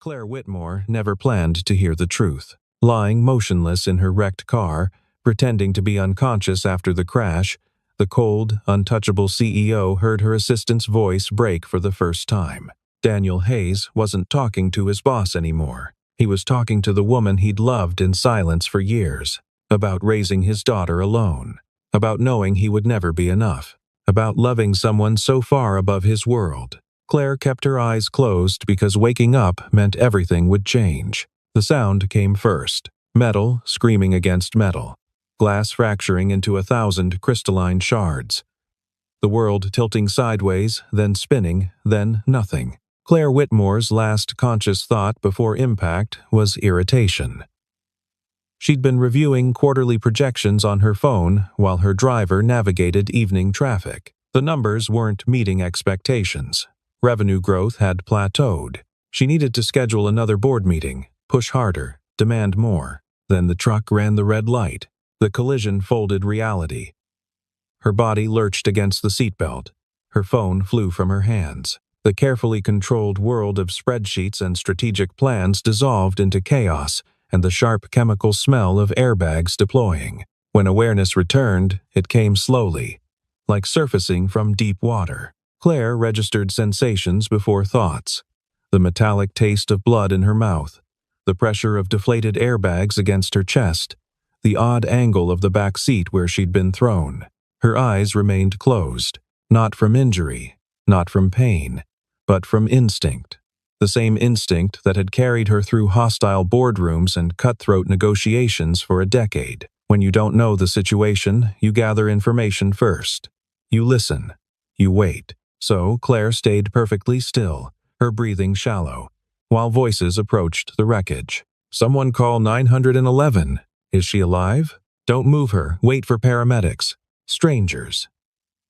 Claire Whitmore never planned to hear the truth. Lying motionless in her wrecked car, pretending to be unconscious after the crash, the cold, untouchable CEO heard her assistant's voice break for the first time. Daniel Hayes wasn't talking to his boss anymore. He was talking to the woman he'd loved in silence for years, about raising his daughter alone, about knowing he would never be enough, about loving someone so far above his world. Claire kept her eyes closed because waking up meant everything would change. The sound came first, metal screaming against metal, glass fracturing into 1,000 crystalline shards. The world tilting sideways, then spinning, then nothing. Claire Whitmore's last conscious thought before impact was irritation. She'd been reviewing quarterly projections on her phone while her driver navigated evening traffic. The numbers weren't meeting expectations. Revenue growth had plateaued. She needed to schedule another board meeting, push harder, demand more. Then the truck ran the red light. The collision folded reality. Her body lurched against the seatbelt. Her phone flew from her hands. The carefully controlled world of spreadsheets and strategic plans dissolved into chaos and the sharp chemical smell of airbags deploying. When awareness returned, it came slowly, like surfacing from deep water. Claire registered sensations before thoughts. The metallic taste of blood in her mouth, the pressure of deflated airbags against her chest, the odd angle of the back seat where she'd been thrown. Her eyes remained closed, not from injury, not from pain, but from instinct. The same instinct that had carried her through hostile boardrooms and cutthroat negotiations for a decade. When you don't know the situation, you gather information first. You listen. You wait. So Claire stayed perfectly still, her breathing shallow, while voices approached the wreckage. "Someone call 911. Is she alive? Don't move her. Wait for paramedics." Strangers.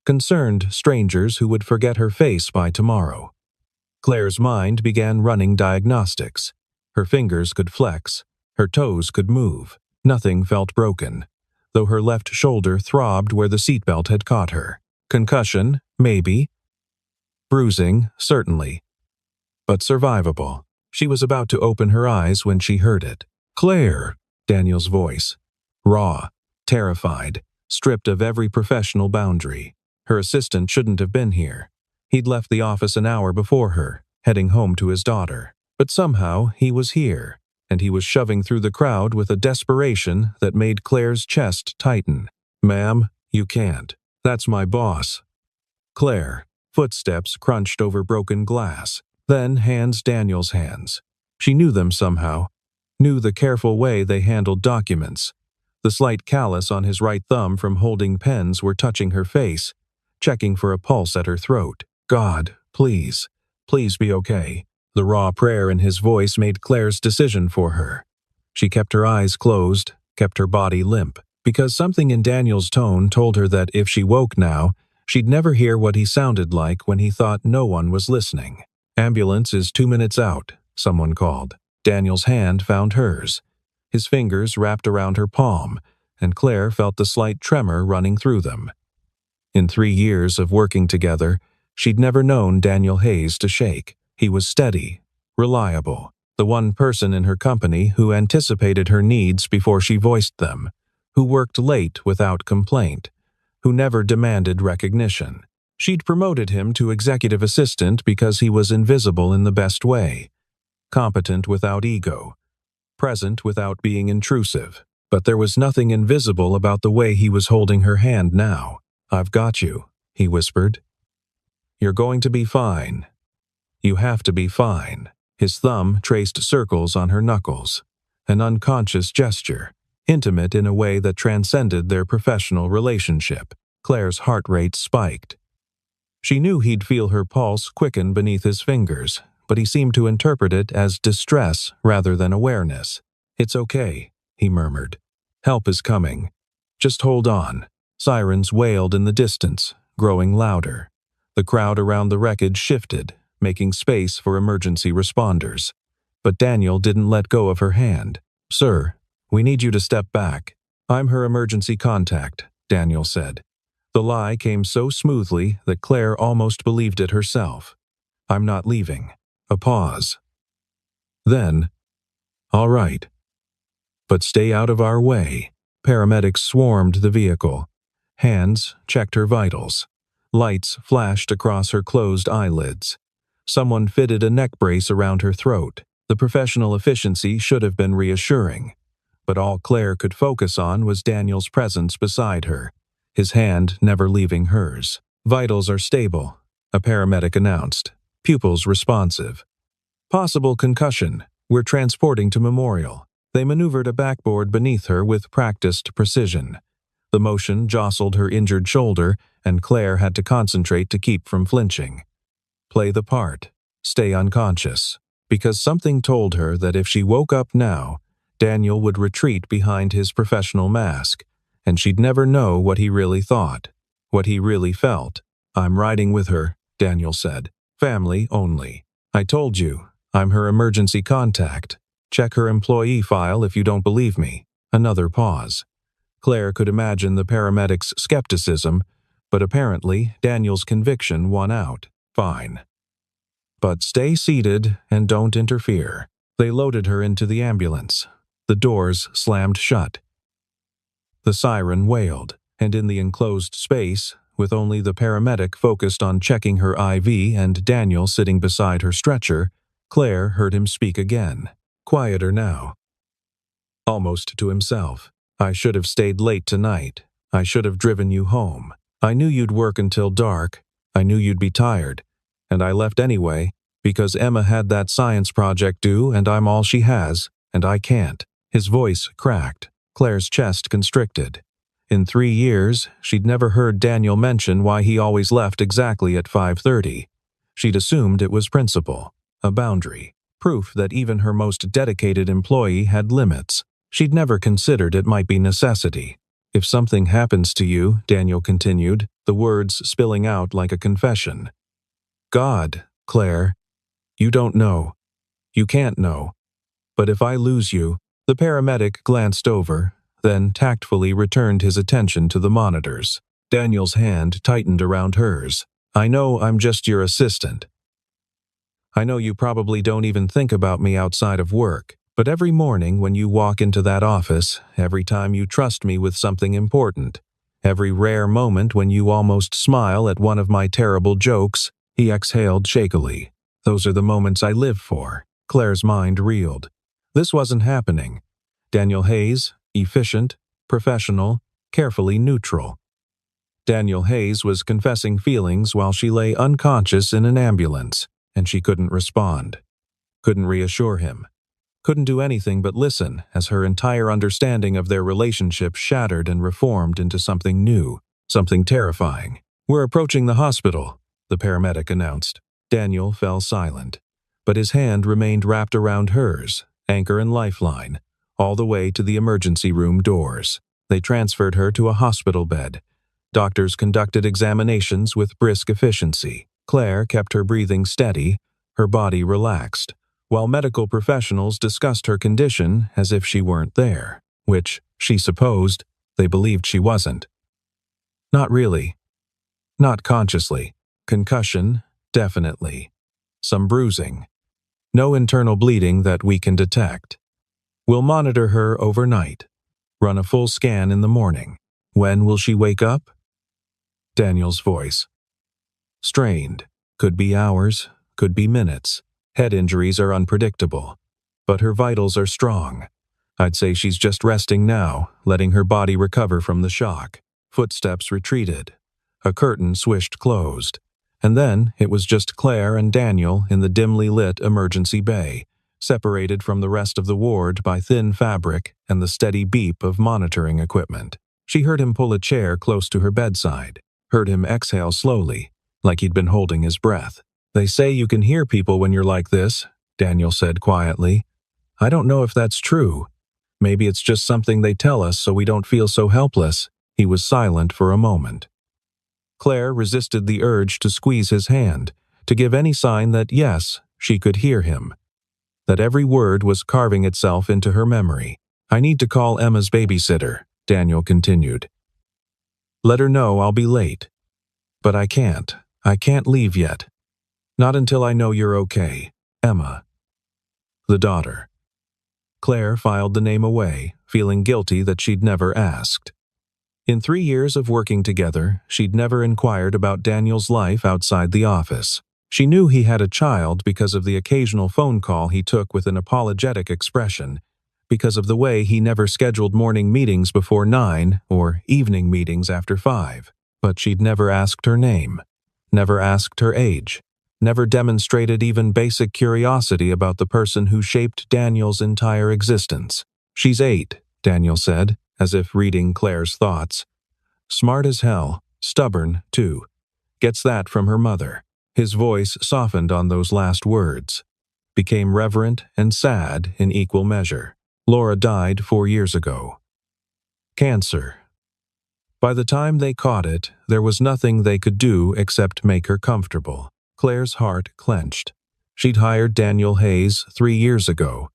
Concerned strangers who would forget her face by tomorrow. Claire's mind began running diagnostics. Her fingers could flex. Her toes could move. Nothing felt broken, though her left shoulder throbbed where the seatbelt had caught her. Concussion, maybe. Bruising, certainly. But survivable. She was about to open her eyes when she heard it. "Claire!" Daniel's voice. Raw, terrified, stripped of every professional boundary. Her assistant shouldn't have been here. He'd left the office an hour before her, heading home to his daughter. But somehow he was here, and he was shoving through the crowd with a desperation that made Claire's chest tighten. "Ma'am, you can't. That's my boss." Claire. Footsteps crunched over broken glass. Then hands Daniel's hands. She knew them somehow. Knew the careful way they handled documents. The slight callus on his right thumb from holding pens were touching her face, checking for a pulse at her throat. "God, please, please be okay." The raw prayer in his voice made Claire's decision for her. She kept her eyes closed, kept her body limp, because something in Daniel's tone told her that if she woke now, she'd never hear what he sounded like when he thought no one was listening. "Ambulance is 2 minutes out," someone called. Daniel's hand found hers. His fingers wrapped around her palm, and Claire felt the slight tremor running through them. In 3 years of working together, she'd never known Daniel Hayes to shake. He was steady, reliable, the one person in her company who anticipated her needs before she voiced them, who worked late without complaint, who never demanded recognition. She'd promoted him to executive assistant because he was invisible in the best way, competent without ego, present without being intrusive. But there was nothing invisible about the way he was holding her hand now. "I've got you," he whispered. "You're going to be fine. You have to be fine." His thumb traced circles on her knuckles, an unconscious gesture, intimate in a way that transcended their professional relationship. Claire's heart rate spiked. She knew he'd feel her pulse quicken beneath his fingers, but he seemed to interpret it as distress rather than awareness. "It's okay," he murmured. "Help is coming. Just hold on." Sirens wailed in the distance, growing louder. The crowd around the wreckage shifted, making space for emergency responders. But Daniel didn't let go of her hand. "Sir, we need you to step back." "I'm her emergency contact," Daniel said. The lie came so smoothly that Claire almost believed it herself. "I'm not leaving." A pause. Then, "All right, but stay out of our way." Paramedics swarmed the vehicle. Hands checked her vitals. Lights flashed across her closed eyelids. Someone fitted a neck brace around her throat. The professional efficiency should have been reassuring, but all Claire could focus on was Daniel's presence beside her, his hand never leaving hers. "Vitals are stable," a paramedic announced. "Pupils responsive. Possible concussion. We're transporting to Memorial." They maneuvered a backboard beneath her with practiced precision. The motion jostled her injured shoulder, and Claire had to concentrate to keep from flinching. Play the part. Stay unconscious. Because something told her that if she woke up now, Daniel would retreat behind his professional mask, and she'd never know what he really thought, what he really felt. "I'm riding with her," Daniel said. "Family only. I told you, I'm her emergency contact. Check her employee file if you don't believe me." Another pause. Claire could imagine the paramedic's skepticism, but apparently Daniel's conviction won out. "Fine. But stay seated and don't interfere." They loaded her into the ambulance. The doors slammed shut. The siren wailed, and in the enclosed space, with only the paramedic focused on checking her IV and Daniel sitting beside her stretcher, Claire heard him speak again, quieter now. Almost to himself. "I should have stayed late tonight. I should have driven you home. I knew you'd work until dark. I knew you'd be tired. And I left anyway, because Emma had that science project due and I'm all she has, and I can't." His voice cracked. Claire's chest constricted. In 3 years, she'd never heard Daniel mention why he always left exactly at 5:30. She'd assumed it was principle, a boundary, proof that even her most dedicated employee had limits. She'd never considered it might be necessity. "If something happens to you," Daniel continued, the words spilling out like a confession. "God, Claire, you don't know. You can't know. But if I lose you..." The paramedic glanced over, then tactfully returned his attention to the monitors. Daniel's hand tightened around hers. "I know I'm just your assistant. I know you probably don't even think about me outside of work, but every morning when you walk into that office, every time you trust me with something important, every rare moment when you almost smile at one of my terrible jokes," he exhaled shakily. "Those are the moments I live for." Claire's mind reeled. This wasn't happening. Daniel Hayes, efficient, professional, carefully neutral. Daniel Hayes was confessing feelings while she lay unconscious in an ambulance, and she couldn't respond. Couldn't reassure him. Couldn't do anything but listen as her entire understanding of their relationship shattered and reformed into something new, something terrifying. "We're approaching the hospital," the paramedic announced. Daniel fell silent, but his hand remained wrapped around hers, anchor and lifeline, all the way to the emergency room doors. They transferred her to a hospital bed. Doctors conducted examinations with brisk efficiency. Claire kept her breathing steady, her body relaxed, while medical professionals discussed her condition as if she weren't there, which, she supposed, they believed she wasn't. Not really. Not consciously. Concussion, definitely. Some bruising. No internal bleeding that we can detect. We'll monitor her overnight. Run a full scan in the morning. When will she wake up? Daniel's voice. Strained. Could be hours, could be minutes. Head injuries are unpredictable. But her vitals are strong. I'd say she's just resting now, letting her body recover from the shock. Footsteps retreated. A curtain swished closed. And then it was just Claire and Daniel in the dimly lit emergency bay, separated from the rest of the ward by thin fabric and the steady beep of monitoring equipment. She heard him pull a chair close to her bedside, heard him exhale slowly, like he'd been holding his breath. "They say you can hear people when you're like this," Daniel said quietly. "I don't know if that's true. Maybe it's just something they tell us so we don't feel so helpless." He was silent for a moment. Claire resisted the urge to squeeze his hand, to give any sign that yes, she could hear him, that every word was carving itself into her memory. "I need to call Emma's babysitter," Daniel continued. "Let her know I'll be late. But I can't leave yet. Not until I know you're okay, Emma." the daughter. Claire filed the name away, feeling guilty that she'd never asked. In 3 years of working together, she'd never inquired about Daniel's life outside the office. She knew he had a child because of the occasional phone call he took with an apologetic expression, because of the way he never scheduled morning meetings before 9 or evening meetings after 5. But she'd never asked her name, never asked her age, never demonstrated even basic curiosity about the person who shaped Daniel's entire existence. "She's 8, Daniel said, as if reading Claire's thoughts. "Smart as hell, stubborn, too. Gets that from her mother." His voice softened on those last words, became reverent and sad in equal measure. "Laura died 4 years ago. Cancer. By the time they caught it, there was nothing they could do except make her comfortable." Claire's heart clenched. She'd hired Daniel Hayes 3 years ago,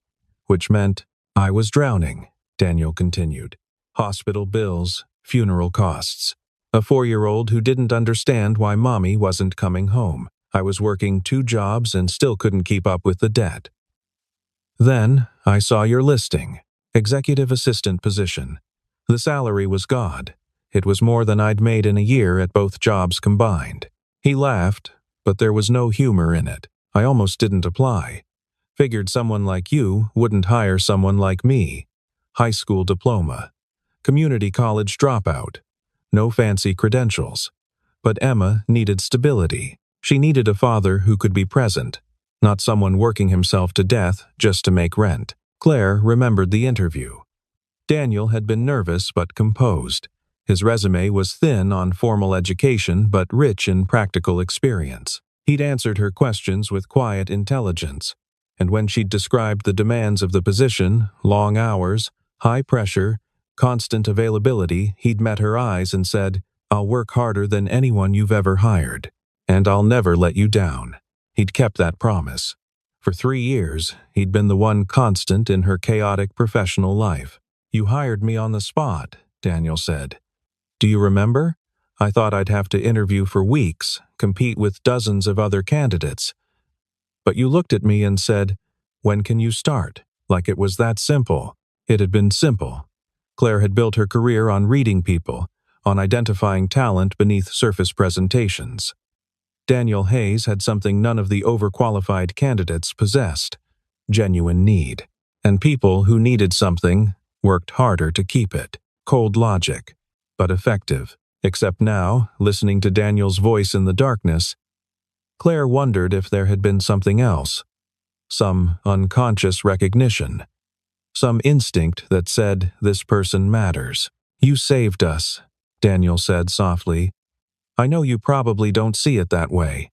which meant, "I was drowning," Daniel continued. "Hospital bills, funeral costs. A 4-year-old who didn't understand why mommy wasn't coming home. I was working 2 jobs and still couldn't keep up with the debt. Then I saw your listing, executive assistant position. The salary was God. It was more than I'd made in a year at both jobs combined." He laughed, but there was no humor in it. "I almost didn't apply. Figured someone like you wouldn't hire someone like me. High school diploma. Community college dropout. No fancy credentials. But Emma needed stability. She needed a father who could be present, not someone working himself to death just to make rent." Claire remembered the interview. Daniel had been nervous but composed. His resume was thin on formal education but rich in practical experience. He'd answered her questions with quiet intelligence, and when she'd described the demands of the position, long hours, high pressure, constant availability, he'd met her eyes and said, "I'll work harder than anyone you've ever hired, and I'll never let you down." He'd kept that promise. For 3 years, he'd been the one constant in her chaotic professional life. "You hired me on the spot," Daniel said. "Do you remember? I thought I'd have to interview for weeks, compete with dozens of other candidates. But you looked at me and said, 'When can you start?' Like it was that simple." It had been simple. Claire had built her career on reading people, on identifying talent beneath surface presentations. Daniel Hayes had something none of the overqualified candidates possessed: genuine need. And people who needed something worked harder to keep it. Cold logic, but effective. Except now, listening to Daniel's voice in the darkness, Claire wondered if there had been something else. Some unconscious recognition. Some instinct that said, "This person matters." "You saved us," Daniel said softly. "I know you probably don't see it that way.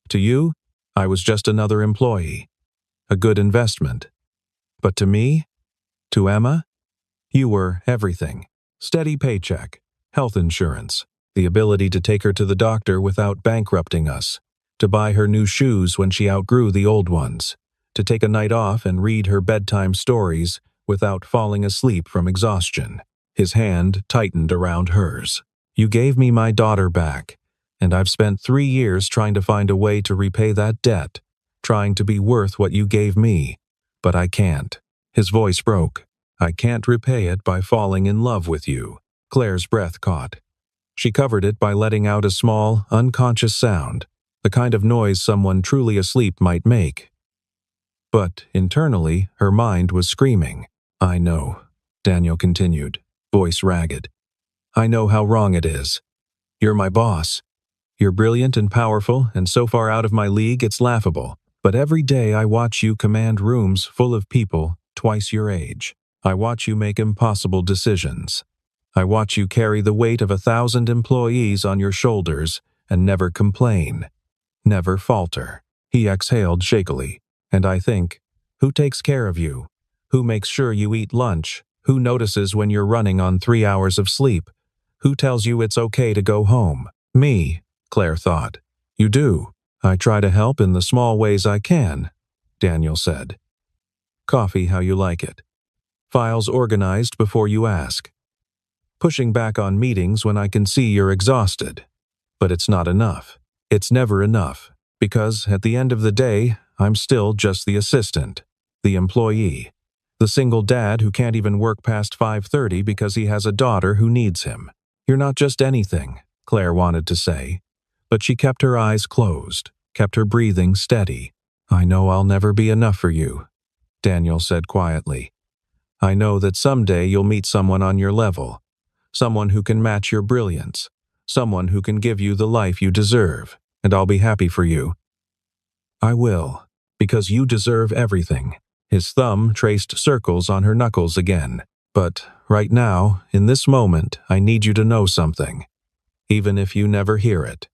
To you, I was just another employee. A good investment. But to me, to Emma, you were everything. Steady paycheck, health insurance, the ability to take her to the doctor without bankrupting us, to buy her new shoes when she outgrew the old ones, to take a night off and read her bedtime stories without falling asleep from exhaustion." His hand tightened around hers. "You gave me my daughter back, and I've spent 3 years trying to find a way to repay that debt, trying to be worth what you gave me, but I can't." His voice broke. "I can't repay it by falling in love with you." Claire's breath caught. She covered it by letting out a small, unconscious sound, the kind of noise someone truly asleep might make. But internally, her mind was screaming. "I know," Daniel continued, voice ragged. "I know how wrong it is. You're my boss. You're brilliant and powerful, and so far out of my league it's laughable. But every day I watch you command rooms full of people twice your age. I watch you make impossible decisions. I watch you carry the weight of 1,000 employees on your shoulders and never complain, never falter." He exhaled shakily. "And I think, who takes care of you? Who makes sure you eat lunch? Who notices when you're running on 3 hours of sleep? Who tells you it's okay to go home?" "Me," Claire thought. "You do. I try to help in the small ways I can," Daniel said. "Coffee how you like it. Files organized before you ask. Pushing back on meetings when I can see you're exhausted. But it's not enough. It's never enough, because at the end of the day, I'm still just the assistant. The employee. The single dad who can't even work past 5:30 because he has a daughter who needs him. You're not just anything, Claire wanted to say, but she kept her eyes closed, kept her breathing steady. I know I'll never be enough for you, Daniel said quietly. I know that someday you'll meet someone on your level, someone who can match your brilliance, someone who can give you the life you deserve, and I'll be happy for you. I will, because you deserve everything. His thumb traced circles on her knuckles again. But right now, in this moment, I need you to know something. Even if you never hear it.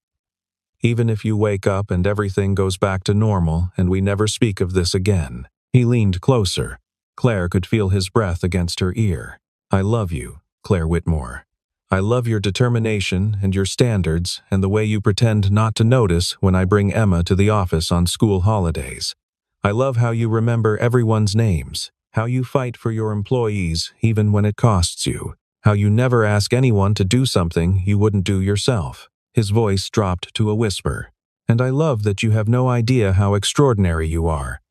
Even if you wake up and everything goes back to normal and we never speak of this again. He leaned closer. Claire could feel his breath against her ear. I love you, Claire Whitmore. I love your determination and your standards and the way you pretend not to notice when I bring Emma to the office on school holidays. I love how you remember everyone's names, how you fight for your employees even when it costs you, how you never ask anyone to do something you wouldn't do yourself. His voice dropped to a whisper. And I love that you have no idea how extraordinary you are.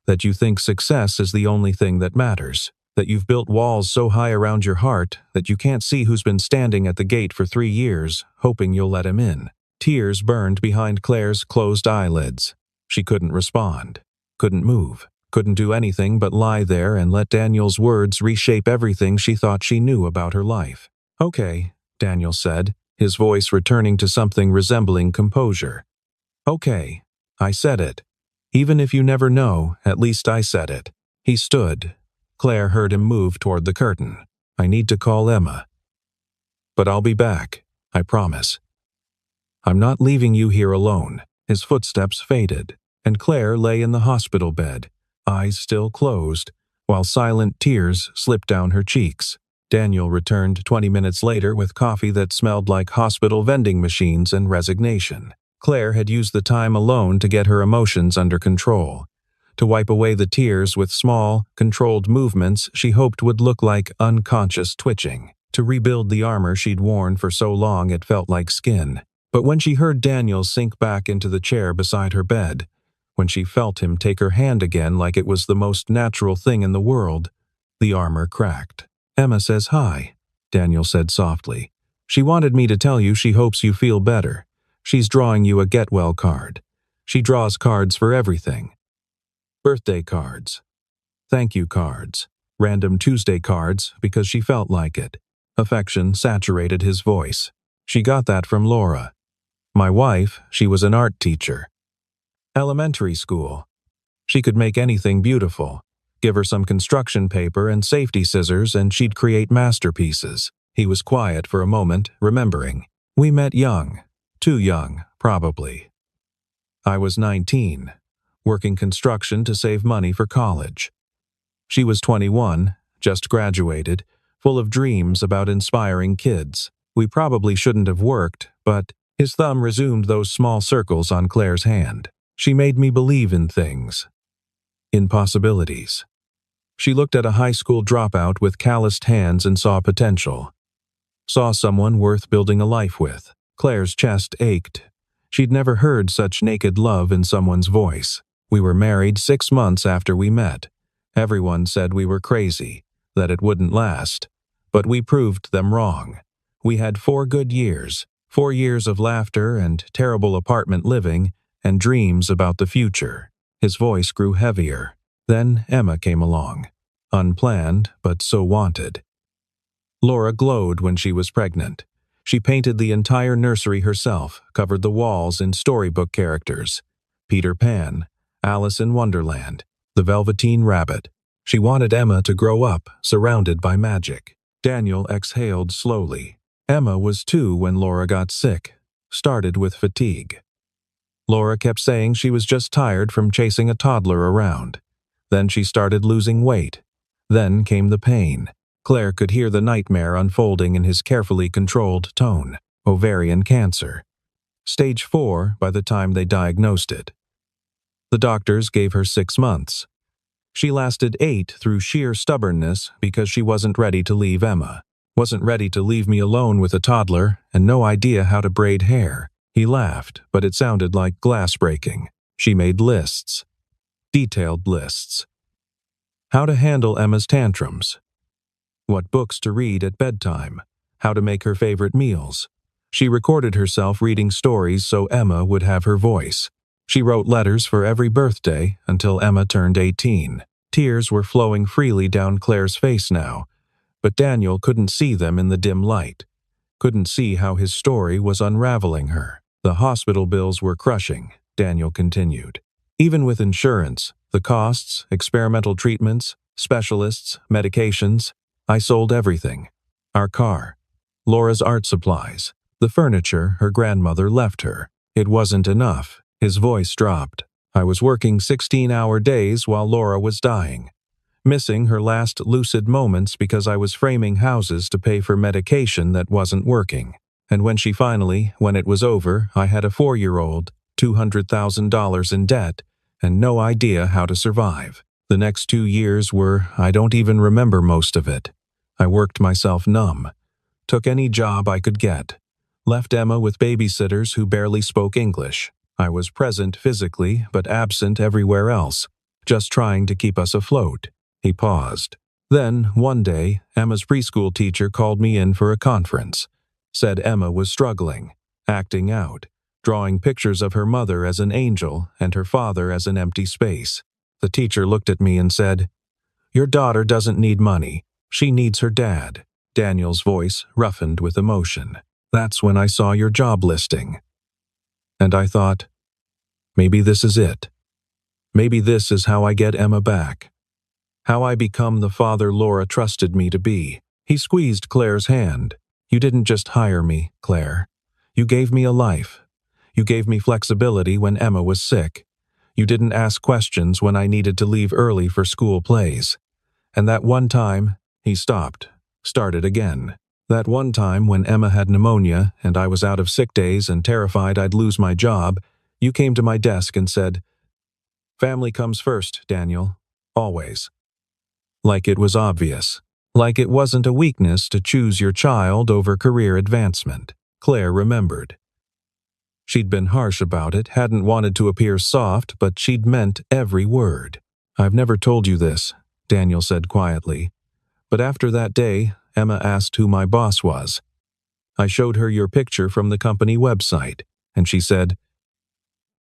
That you think success is the only thing that matters. That you've built walls so high around your heart that you can't see who's been standing at the gate for 3 years, hoping you'll let him in. Tears burned behind Claire's closed eyelids. She couldn't respond. Couldn't move, couldn't do anything but lie there and let Daniel's words reshape everything she thought she knew about her life. Okay, Daniel said, his voice returning to something resembling composure. Okay, I said it. Even if you never know, at least I said it. He stood. Claire heard him move toward the curtain. I need to call Emma. But I'll be back, I promise. I'm not leaving you here alone. His footsteps faded, and Claire lay in the hospital bed, eyes still closed, while silent tears slipped down her cheeks. Daniel returned 20 minutes later with coffee that smelled like hospital vending machines and resignation. Claire had used the time alone to get her emotions under control, to wipe away the tears with small, controlled movements she hoped would look like unconscious twitching, to rebuild the armor she'd worn for so long it felt like skin. But when she heard Daniel sink back into the chair beside her bed, when she felt him take her hand again like it was the most natural thing in the world, the armor cracked. Emma says hi, Daniel said softly. She wanted me to tell you she hopes you feel better. She's drawing you a get well card. She draws cards for everything. Birthday cards. Thank you cards. Random Tuesday cards because she felt like it. Affection saturated his voice. She got that from Laura. My wife, she was an art teacher. Elementary school. She could make anything beautiful. Give her some construction paper and safety scissors and she'd create masterpieces. He was quiet for a moment, remembering. We met young. Too young, probably. I was 19, working construction to save money for college. She was 21, just graduated, full of dreams about inspiring kids. We probably shouldn't have worked, but his thumb resumed those small circles on Claire's hand. She made me believe in things. In possibilities. She looked at a high school dropout with calloused hands and saw potential. Saw someone worth building a life with. Claire's chest ached. She'd never heard such naked love in someone's voice. We were married 6 months after we met. Everyone said we were crazy, that it wouldn't last. But we proved them wrong. We had 4 good years, 4 years of laughter and terrible apartment living, and dreams about the future. His voice grew heavier. Then Emma came along. Unplanned, but so wanted. Laura glowed when she was pregnant. She painted the entire nursery herself, covered the walls in storybook characters. Peter Pan, Alice in Wonderland, the Velveteen Rabbit. She wanted Emma to grow up, surrounded by magic. Daniel exhaled slowly. Emma was 2 when Laura got sick. Started with fatigue. Laura kept saying she was just tired from chasing a toddler around. Then she started losing weight. Then came the pain. Claire could hear the nightmare unfolding in his carefully controlled tone. Ovarian cancer. Stage 4 by the time they diagnosed it. The doctors gave her 6 months. She lasted 8 through sheer stubbornness because she wasn't ready to leave Emma. Wasn't ready to leave me alone with a toddler and no idea how to braid hair. He laughed, but it sounded like glass breaking. She made lists. Detailed lists. How to handle Emma's tantrums. What books to read at bedtime. How to make her favorite meals. She recorded herself reading stories so Emma would have her voice. She wrote letters for every birthday until Emma turned 18. Tears were flowing freely down Claire's face now, but Daniel couldn't see them in the dim light. Couldn't see how his story was unraveling her. The hospital bills were crushing, Daniel continued. Even with insurance, the costs, experimental treatments, specialists, medications, I sold everything. Our car, Laura's art supplies, the furniture her grandmother left her. It wasn't enough. His voice dropped. I was working 16-hour days while Laura was dying, missing her last lucid moments because I was framing houses to pay for medication that wasn't working. And when it was over, I had a 4-year-old, $200,000 in debt, and no idea how to survive. The next 2 years I don't even remember most of it. I worked myself numb, took any job I could get, left Emma with babysitters who barely spoke English. I was present physically, but absent everywhere else, just trying to keep us afloat. He paused. Then, one day, Emma's preschool teacher called me in for a conference. Said Emma was struggling, acting out, drawing pictures of her mother as an angel and her father as an empty space. The teacher looked at me and said, "Your daughter doesn't need money. She needs her dad." Daniel's voice roughened with emotion. "That's when I saw your job listing. And I thought, maybe this is it. Maybe this is how I get Emma back. How I become the father Laura trusted me to be." He squeezed Claire's hand. "You didn't just hire me, Claire. You gave me a life. You gave me flexibility when Emma was sick. You didn't ask questions when I needed to leave early for school plays. And that one time," he stopped, started again. "That one time when Emma had pneumonia and I was out of sick days and terrified I'd lose my job, you came to my desk and said, 'Family comes first, Daniel. Always.' Like it was obvious. Like it wasn't a weakness to choose your child over career advancement." Claire remembered. She'd been harsh about it, hadn't wanted to appear soft, but she'd meant every word. "I've never told you this," Daniel said quietly. "But after that day, Emma asked who my boss was. I showed her your picture from the company website, and she said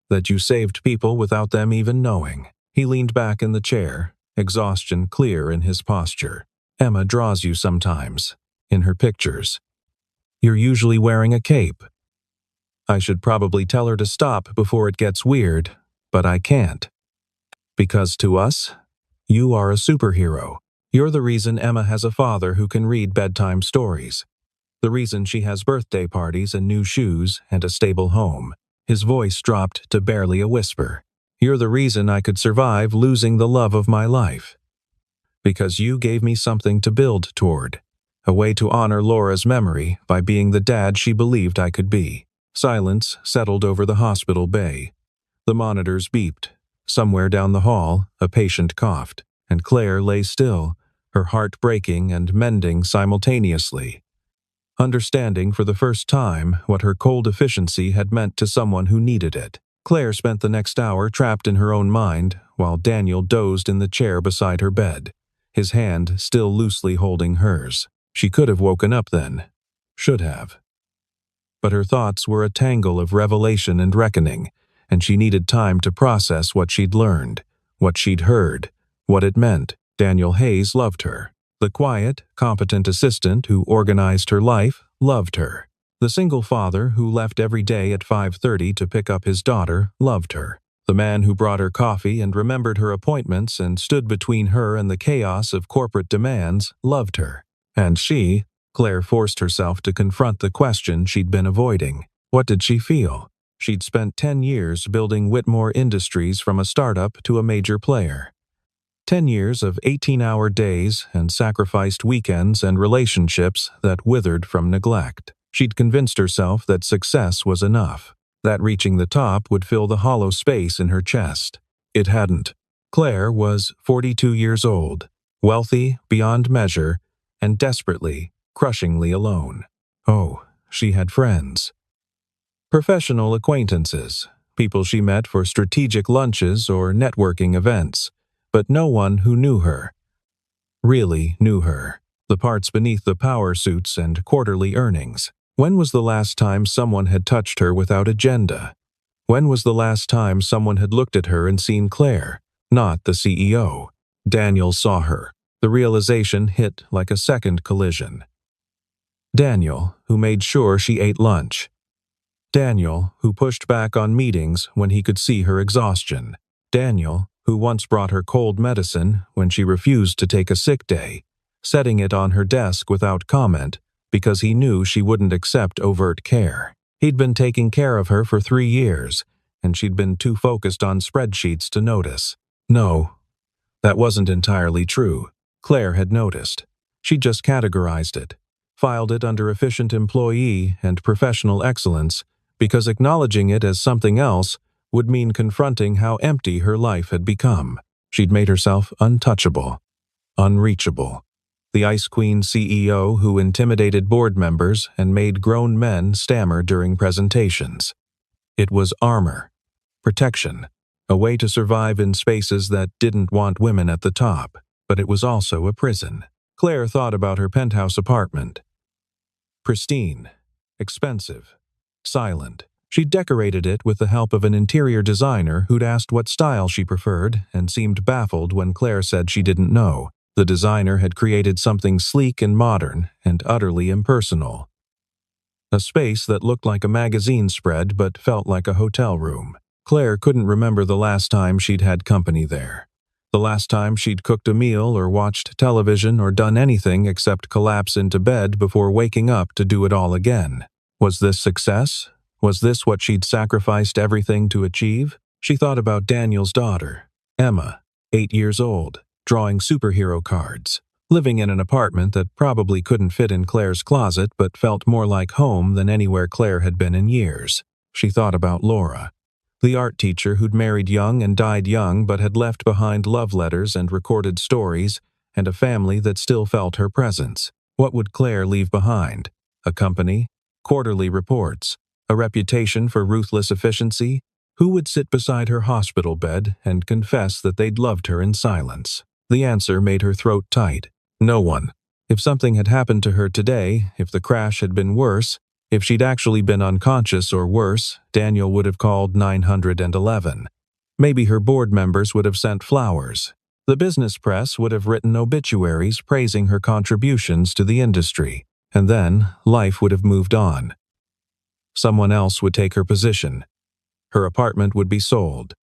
that you saved people without them even knowing." He leaned back in the chair, exhaustion clear in his posture. "Emma draws you sometimes, in her pictures. You're usually wearing a cape. I should probably tell her to stop before it gets weird, but I can't. Because to us, you are a superhero. You're the reason Emma has a father who can read bedtime stories. The reason she has birthday parties and new shoes and a stable home." His voice dropped to barely a whisper. "You're the reason I could survive losing the love of my life. Because you gave me something to build toward, a way to honor Laura's memory by being the dad she believed I could be." Silence settled over the hospital bay. The monitors beeped. Somewhere down the hall, a patient coughed, and Claire lay still, her heart breaking and mending simultaneously, understanding for the first time what her cold efficiency had meant to someone who needed it. Claire spent the next hour trapped in her own mind, while Daniel dozed in the chair beside her bed, his hand still loosely holding hers. She could have woken up then. Should have. But her thoughts were a tangle of revelation and reckoning, and she needed time to process what she'd learned, what she'd heard, what it meant. Daniel Hayes loved her. The quiet, competent assistant who organized her life loved her. The single father who left every day at 5:30 to pick up his daughter loved her. The man who brought her coffee and remembered her appointments and stood between her and the chaos of corporate demands loved her. And she, Claire forced herself to confront the question she'd been avoiding. What did she feel? She'd spent 10 years building Whitmore Industries from a startup to a major player. 10 years of 18-hour days and sacrificed weekends and relationships that withered from neglect. She'd convinced herself that success was enough, that reaching the top would fill the hollow space in her chest. It hadn't. Claire was 42 years old, wealthy beyond measure, and desperately, crushingly alone. Oh, she had friends. Professional acquaintances, people she met for strategic lunches or networking events, but no one who knew her really knew her. The parts beneath the power suits and quarterly earnings. When was the last time someone had touched her without agenda? When was the last time someone had looked at her and seen Claire, not the CEO? Daniel saw her. The realization hit like a second collision. Daniel, who made sure she ate lunch. Daniel, who pushed back on meetings when he could see her exhaustion. Daniel, who once brought her cold medicine when she refused to take a sick day, setting it on her desk without comment because he knew she wouldn't accept overt care. He'd been taking care of her for 3 years, and she'd been too focused on spreadsheets to notice. No, that wasn't entirely true. Claire had noticed. She just categorized it, filed it under efficient employee and professional excellence, because acknowledging it as something else would mean confronting how empty her life had become. She'd made herself untouchable, unreachable. The Ice Queen CEO who intimidated board members and made grown men stammer during presentations. It was armor, protection, a way to survive in spaces that didn't want women at the top, but it was also a prison. Claire thought about her penthouse apartment. Pristine, expensive, silent. She decorated it with the help of an interior designer who'd asked what style she preferred and seemed baffled when Claire said she didn't know. The designer had created something sleek and modern and utterly impersonal. A space that looked like a magazine spread but felt like a hotel room. Claire couldn't remember the last time she'd had company there. The last time she'd cooked a meal or watched television or done anything except collapse into bed before waking up to do it all again. Was this success? Was this what she'd sacrificed everything to achieve? She thought about Daniel's daughter, Emma, 8 years old, drawing superhero cards, living in an apartment that probably couldn't fit in Claire's closet but felt more like home than anywhere Claire had been in years. She thought about Laura, the art teacher who'd married young and died young but had left behind love letters and recorded stories and a family that still felt her presence. What would Claire leave behind? A company? Quarterly reports? A reputation for ruthless efficiency? Who would sit beside her hospital bed and confess that they'd loved her in silence? The answer made her throat tight. No one. If something had happened to her today, if the crash had been worse, if she'd actually been unconscious or worse, Daniel would have called 911. Maybe her board members would have sent flowers. The business press would have written obituaries praising her contributions to the industry. And then life would have moved on. Someone else would take her position. Her apartment would be sold.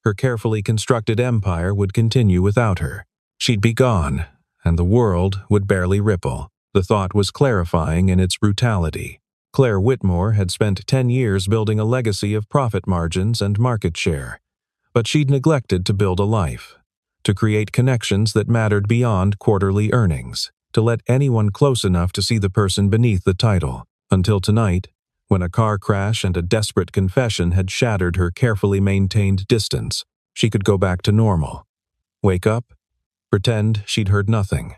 Her carefully constructed empire would continue without her. She'd be gone, and the world would barely ripple. The thought was clarifying in its brutality. Claire Whitmore had spent 10 years building a legacy of profit margins and market share, but she'd neglected to build a life, to create connections that mattered beyond quarterly earnings, to let anyone close enough to see the person beneath the title. Until tonight, when a car crash and a desperate confession had shattered her carefully maintained distance, she could go back to normal. Wake up, pretend she'd heard nothing.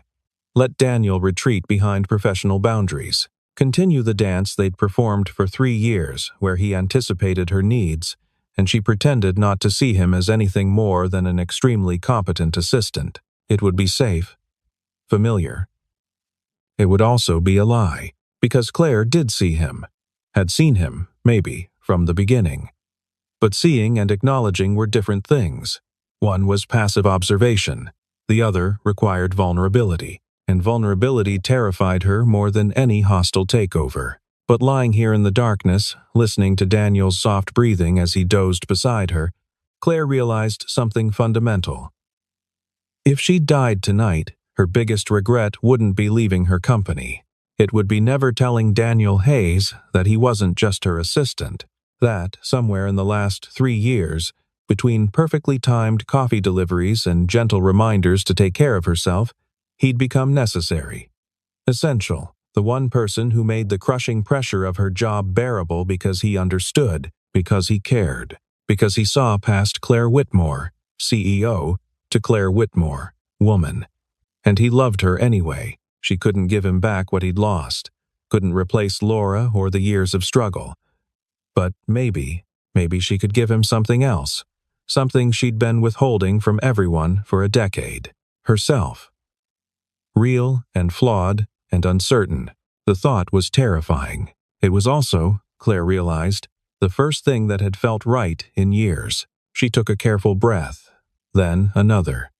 Let Daniel retreat behind professional boundaries. Continue the dance they'd performed for 3 years, where he anticipated her needs, and she pretended not to see him as anything more than an extremely competent assistant. It would be safe, familiar. It would also be a lie, because Claire did see him. Had seen him, maybe, from the beginning. But seeing and acknowledging were different things. One was passive observation. The other required vulnerability. And vulnerability terrified her more than any hostile takeover. But lying here in the darkness, listening to Daniel's soft breathing as he dozed beside her, Claire realized something fundamental. If she died tonight, her biggest regret wouldn't be leaving her company. It would be never telling Daniel Hayes that he wasn't just her assistant, that, somewhere in the last 3 years, between perfectly timed coffee deliveries and gentle reminders to take care of herself, he'd become necessary, essential, the one person who made the crushing pressure of her job bearable because he understood, because he cared, because he saw past Claire Whitmore, CEO, to Claire Whitmore, woman. And he loved her anyway. She couldn't give him back what he'd lost, couldn't replace Laura or the years of struggle. But maybe she could give him something else, something she'd been withholding from everyone for a decade. Herself. Real and flawed and uncertain. The thought was terrifying. It was also, Claire realized, the first thing that had felt right in years. She took a careful breath, then another,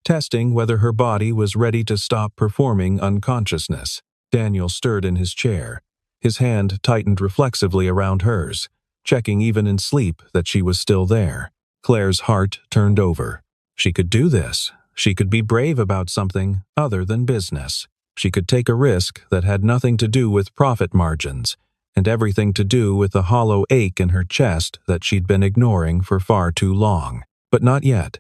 testing whether her body was ready to stop performing unconsciousness. Daniel stirred in his chair. His hand tightened reflexively around hers, checking even in sleep that she was still there. Claire's heart turned over. She could do this. She could be brave about something other than business. She could take a risk that had nothing to do with profit margins, and everything to do with the hollow ache in her chest that she'd been ignoring for far too long. But not yet.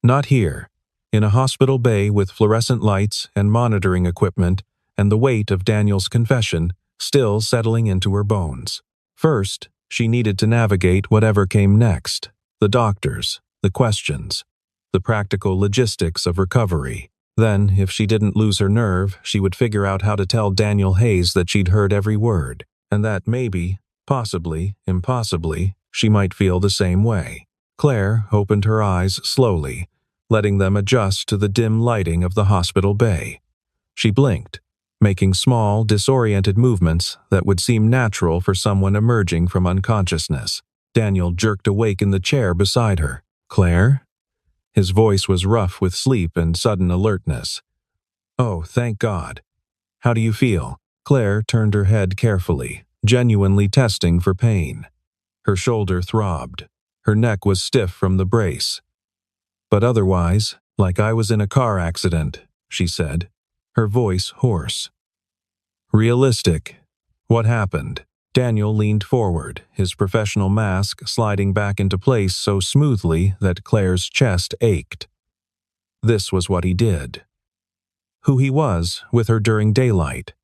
Not here. In a hospital bay with fluorescent lights and monitoring equipment, and the weight of Daniel's confession still settling into her bones. First, she needed to navigate whatever came next. The doctors, the questions, the practical logistics of recovery. Then, if she didn't lose her nerve, she would figure out how to tell Daniel Hayes that she'd heard every word, and that maybe, possibly, impossibly, she might feel the same way. Claire opened her eyes slowly, letting them adjust to the dim lighting of the hospital bay. She blinked, making small, disoriented movements that would seem natural for someone emerging from unconsciousness. Daniel jerked awake in the chair beside her. "Claire?" His voice was rough with sleep and sudden alertness. "Oh, thank God. How do you feel?" Claire turned her head carefully, genuinely testing for pain. Her shoulder throbbed. Her neck was stiff from the brace. "But otherwise, like I was in a car accident," she said, her voice hoarse. "Realistic. What happened?" Daniel leaned forward, his professional mask sliding back into place so smoothly that Claire's chest ached. This was what he did. Who he was with her during daylight.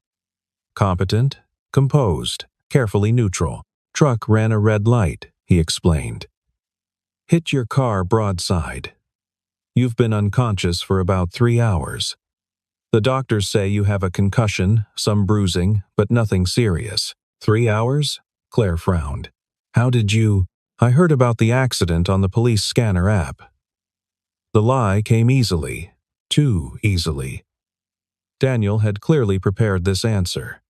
Competent, composed, carefully neutral. "Truck ran a red light," he explained. "Hit your car broadside. You've been unconscious for about 3 hours. The doctors say you have a concussion, some bruising, but nothing serious." 3 hours? Claire frowned. "How did you—" "I heard about the accident on the police scanner app." The lie came easily. Too easily. Daniel had clearly prepared this answer.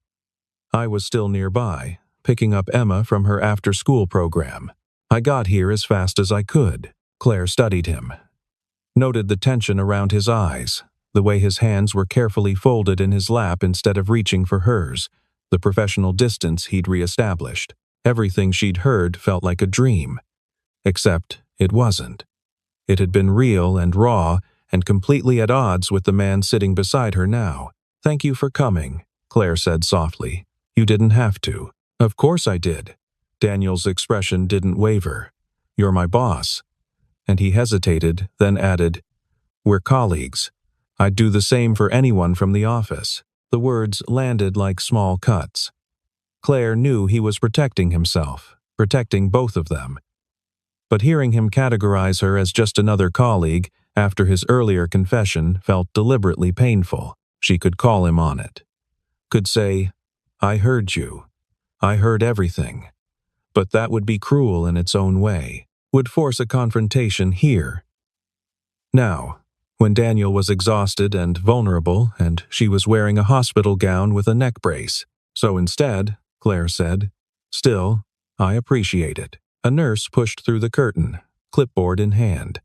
"I was still nearby, picking up Emma from her after-school program. I got here as fast as I could." Claire studied him. Noted the tension around his eyes, the way his hands were carefully folded in his lap instead of reaching for hers, the professional distance he'd reestablished. Everything she'd heard felt like a dream. Except it wasn't. It had been real and raw and completely at odds with the man sitting beside her now. "Thank you for coming," Claire said softly. "You didn't have to." "Of course I did." Daniel's expression didn't waver. "You're my boss." And he hesitated, then added, "We're colleagues. I'd do the same for anyone from the office." The words landed like small cuts. Claire knew he was protecting himself, protecting both of them. But hearing him categorize her as just another colleague after his earlier confession felt deliberately painful. She could call him on it. Could say, "I heard you. I heard everything." But that would be cruel in its own way. Would force a confrontation here. Now, when Daniel was exhausted and vulnerable, and she was wearing a hospital gown with a neck brace. "So instead," Claire said, "still, I appreciate it." A nurse pushed through the curtain, clipboard in hand.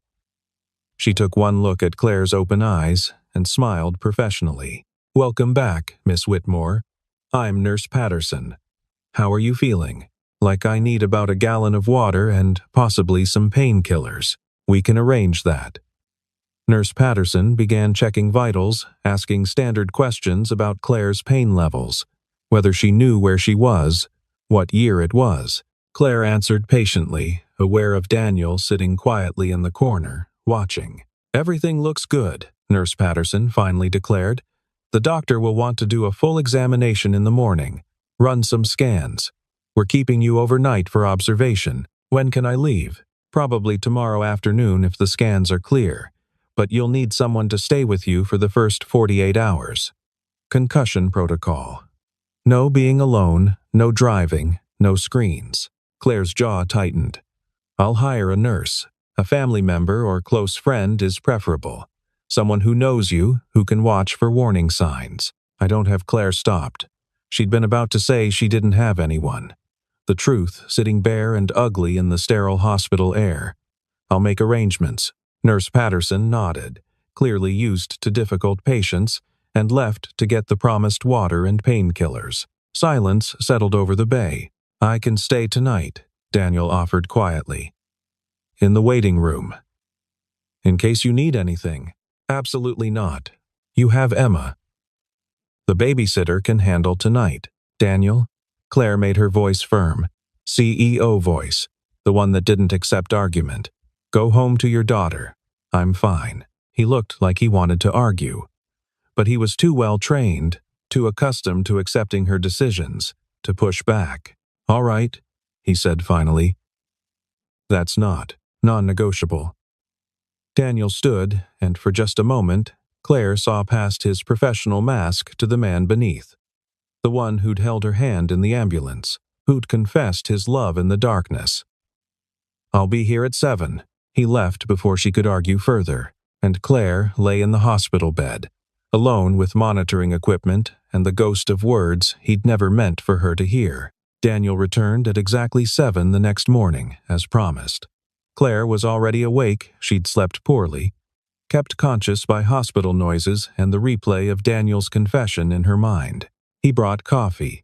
She took one look at Claire's open eyes and smiled professionally. "Welcome back, Miss Whitmore. I'm Nurse Patterson. How are you feeling?" "Like I need about a gallon of water and possibly some painkillers. We can arrange that." Nurse Patterson began checking vitals, asking standard questions about Claire's pain levels, whether she knew where she was, what year it was. Claire answered patiently, aware of Daniel sitting quietly in the corner, watching. "Everything looks good," Nurse Patterson finally declared. "The doctor will want to do a full examination in the morning, run some scans. We're keeping you overnight for observation. When can I leave?" "Probably tomorrow afternoon if the scans are clear. But you'll need someone to stay with you for the first 48 hours. Concussion protocol. No being alone, no driving, no screens." Claire's jaw tightened. "I'll hire a nurse." A family member or close friend is preferable. Someone who knows you, who can watch for warning signs. I don't have. Claire stopped. She'd been about to say she didn't have anyone. The truth sitting bare and ugly in the sterile hospital air. I'll make arrangements. Nurse Patterson nodded, clearly used to difficult patients, and left to get the promised water and painkillers. Silence settled over the bay. I can stay tonight, Daniel offered quietly. In the waiting room. In case you need anything. Absolutely not. You have Emma. The babysitter can handle tonight. Daniel? Claire made her voice firm. CEO voice. The one that didn't accept argument. Go home to your daughter. I'm fine. He looked like he wanted to argue. But he was too well trained, too accustomed to accepting her decisions, to push back. All right, he said finally. That's not non-negotiable. Daniel stood, and for just a moment, Claire saw past his professional mask to the man beneath. The one who'd held her hand in the ambulance, who'd confessed his love in the darkness. I'll be here at 7. He left before she could argue further, and Claire lay in the hospital bed, alone with monitoring equipment and the ghost of words he'd never meant for her to hear. Daniel returned at exactly 7 the next morning, as promised. Claire was already awake, she'd slept poorly, kept conscious by hospital noises and the replay of Daniel's confession in her mind. He brought coffee.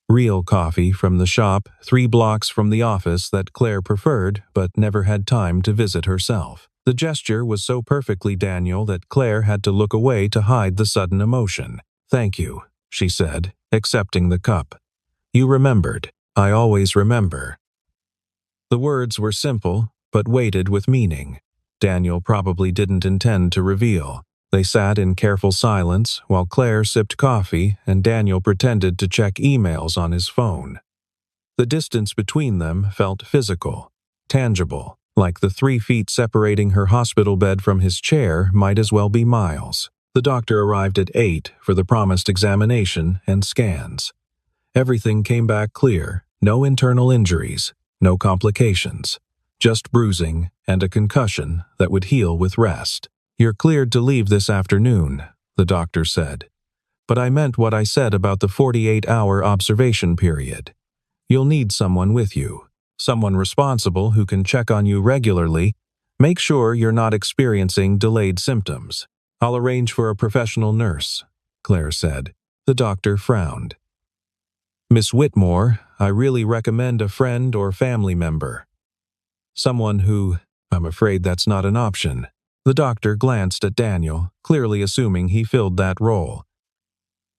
Real coffee from the shop 3 blocks from the office that Claire preferred but never had time to visit herself. The gesture was so perfectly Daniel that Claire had to look away to hide the sudden emotion. Thank you, she said, accepting the cup. You remembered. I always remember. The words were simple, but weighted with meaning. Daniel probably didn't intend to reveal. They sat in careful silence while Claire sipped coffee and Daniel pretended to check emails on his phone. The distance between them felt physical, tangible, like the 3 feet separating her hospital bed from his chair might as well be miles. The doctor arrived at 8 for the promised examination and scans. Everything came back clear, no internal injuries, no complications, just bruising and a concussion that would heal with rest. You're cleared to leave this afternoon, the doctor said. But I meant what I said about the 48-hour observation period. You'll need someone with you, someone responsible who can check on you regularly, make sure you're not experiencing delayed symptoms. I'll arrange for a professional nurse, Claire said. The doctor frowned. Miss Whitmore, I really recommend a friend or family member. Someone who, I'm afraid that's not an option. The doctor glanced at Daniel, clearly assuming he filled that role.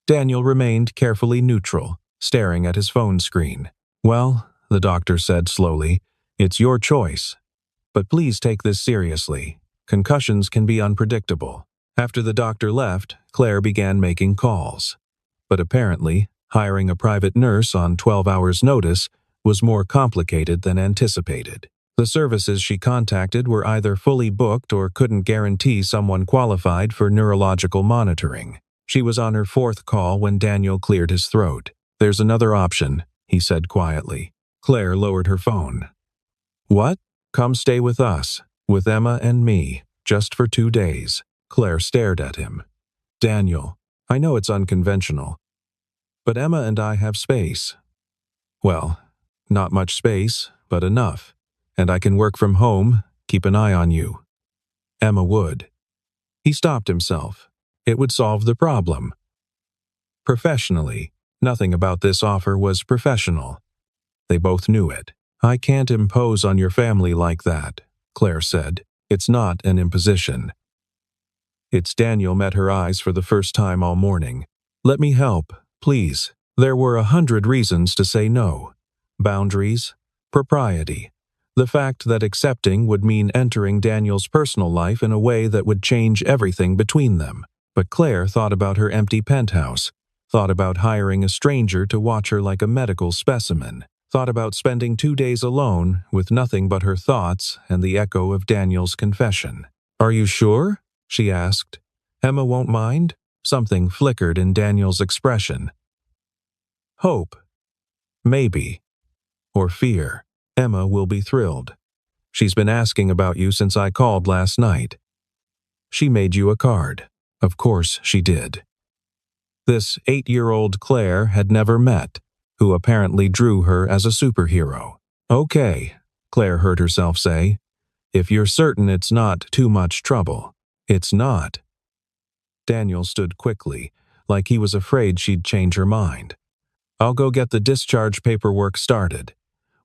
Daniel remained carefully neutral, staring at his phone screen. Well, the doctor said slowly, it's your choice. But please take this seriously. Concussions can be unpredictable. After the doctor left, Claire began making calls. But apparently, hiring a private nurse on 12 hours' notice was more complicated than anticipated. The services she contacted were either fully booked or couldn't guarantee someone qualified for neurological monitoring. She was on her 4th call when Daniel cleared his throat. There's another option, he said quietly. Claire lowered her phone. What? Come stay with us, with Emma and me, just for 2 days. Claire stared at him. Daniel, I know it's unconventional, but Emma and I have space. Well, not much space, but enough. And I can work from home, keep an eye on you. Emma would. He stopped himself. It would solve the problem. Professionally, nothing about this offer was professional. They both knew it. I can't impose on your family like that, Claire said. It's not an imposition. Daniel met her eyes for the first time all morning. Let me help, please. There were 100 reasons to say no. Boundaries, propriety. The fact that accepting would mean entering Daniel's personal life in a way that would change everything between them. But Claire thought about her empty penthouse, thought about hiring a stranger to watch her like a medical specimen, thought about spending 2 days alone with nothing but her thoughts and the echo of Daniel's confession. Are you sure? She asked. Emma won't mind? Something flickered in Daniel's expression. Hope. Maybe. Or fear. Emma will be thrilled. She's been asking about you since I called last night. She made you a card. Of course she did. This 8-year-old Claire had never met, who apparently drew her as a superhero. Okay, Claire heard herself say. If you're certain it's not too much trouble. It's not. Daniel stood quickly, like he was afraid she'd change her mind. I'll go get the discharge paperwork started.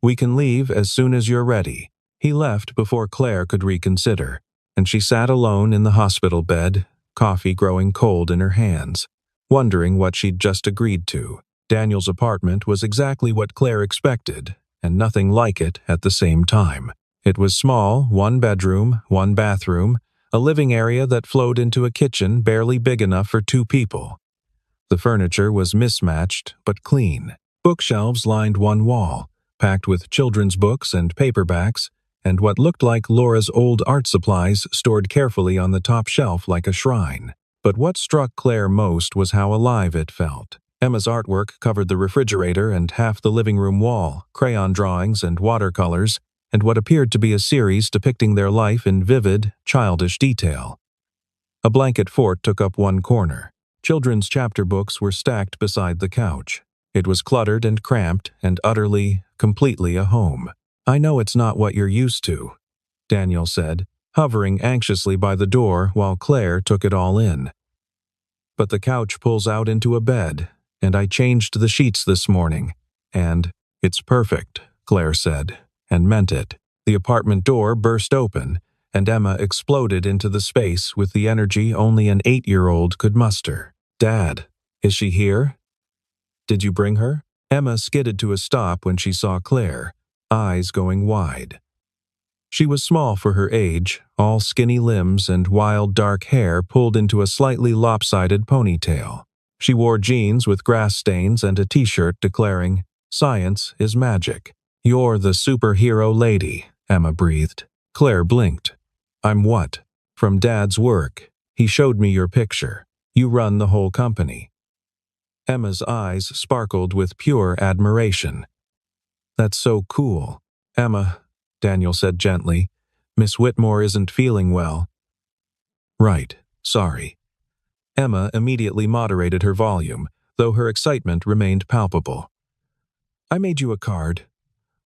We can leave as soon as you're ready. He left before Claire could reconsider, and she sat alone in the hospital bed, coffee growing cold in her hands, wondering what she'd just agreed to. Daniel's apartment was exactly what Claire expected, and nothing like it at the same time. It was small, 1 bedroom, 1 bathroom, a living area that flowed into a kitchen barely big enough for 2 people. The furniture was mismatched but clean. Bookshelves lined one wall, packed with children's books and paperbacks, and what looked like Laura's old art supplies stored carefully on the top shelf like a shrine. But what struck Claire most was how alive it felt. Emma's artwork covered the refrigerator and half the living room wall, crayon drawings and watercolors, and what appeared to be a series depicting their life in vivid, childish detail. A blanket fort took up one corner. Children's chapter books were stacked beside the couch. It was cluttered and cramped and utterly, completely a home. I know it's not what you're used to, Daniel said, hovering anxiously by the door while Claire took it all in. But the couch pulls out into a bed, and I changed the sheets this morning, and it's perfect, Claire said, and meant it. The apartment door burst open, and Emma exploded into the space with the energy only an 8-year-old could muster. Dad, is she here? Did you bring her? Emma skidded to a stop when she saw Claire, eyes going wide. She was small for her age, all skinny limbs and wild dark hair pulled into a slightly lopsided ponytail. She wore jeans with grass stains and a t-shirt declaring, "Science is magic." "You're the superhero lady," Emma breathed. Claire blinked. "I'm what?" "From Dad's work. He showed me your picture. You run the whole company." Emma's eyes sparkled with pure admiration. "That's so cool." "Emma," Daniel said gently, "Miss Whitmore isn't feeling well." "Right, sorry." Emma immediately moderated her volume, though her excitement remained palpable. "I made you a card.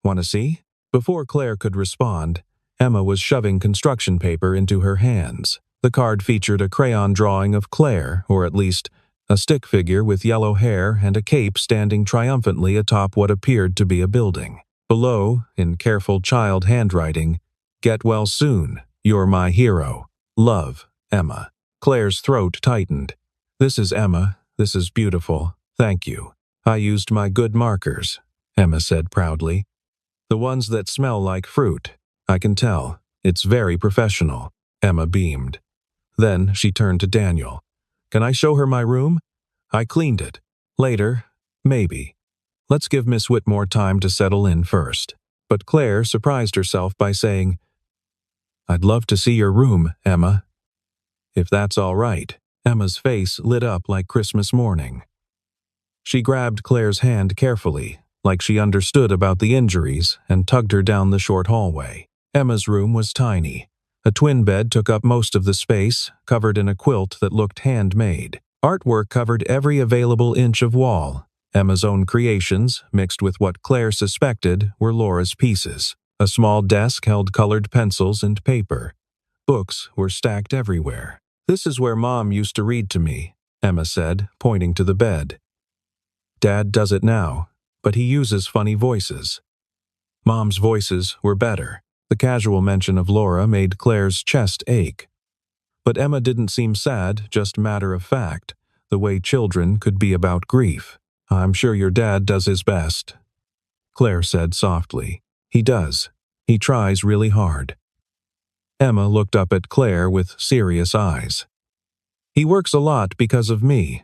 Want to see?" Before Claire could respond, Emma was shoving construction paper into her hands. The card featured a crayon drawing of Claire, or at least a stick figure with yellow hair and a cape standing triumphantly atop what appeared to be a building. Below, in careful child handwriting, "Get well soon. You're my hero. Love, Emma." Claire's throat tightened. "This is Emma. This is beautiful. Thank you. I used my good markers," Emma said proudly. "The ones that smell like fruit. I can tell. It's very professional." Emma beamed. Then she turned to Daniel. "Can I show her my room? I cleaned it. Later, maybe. Let's give Miss Whitmore time to settle in first." But Claire surprised herself by saying, "I'd love to see your room, Emma." "If that's all right." Emma's face lit up like Christmas morning. She grabbed Claire's hand carefully, like she understood about the injuries, and tugged her down the short hallway. Emma's room was tiny. A twin bed took up most of the space, covered in a quilt that looked handmade. Artwork covered every available inch of wall. Emma's own creations, mixed with what Claire suspected were Laura's pieces. A small desk held colored pencils and paper. Books were stacked everywhere. "This is where Mom used to read to me," Emma said, pointing to the bed. "Dad does it now, but he uses funny voices." Mom's voices were better. The casual mention of Laura made Claire's chest ache. But Emma didn't seem sad, just matter of fact, the way children could be about grief. "I'm sure your dad does his best," Claire said softly. "He does. He tries really hard." Emma looked up at Claire with serious eyes. "He works a lot because of me.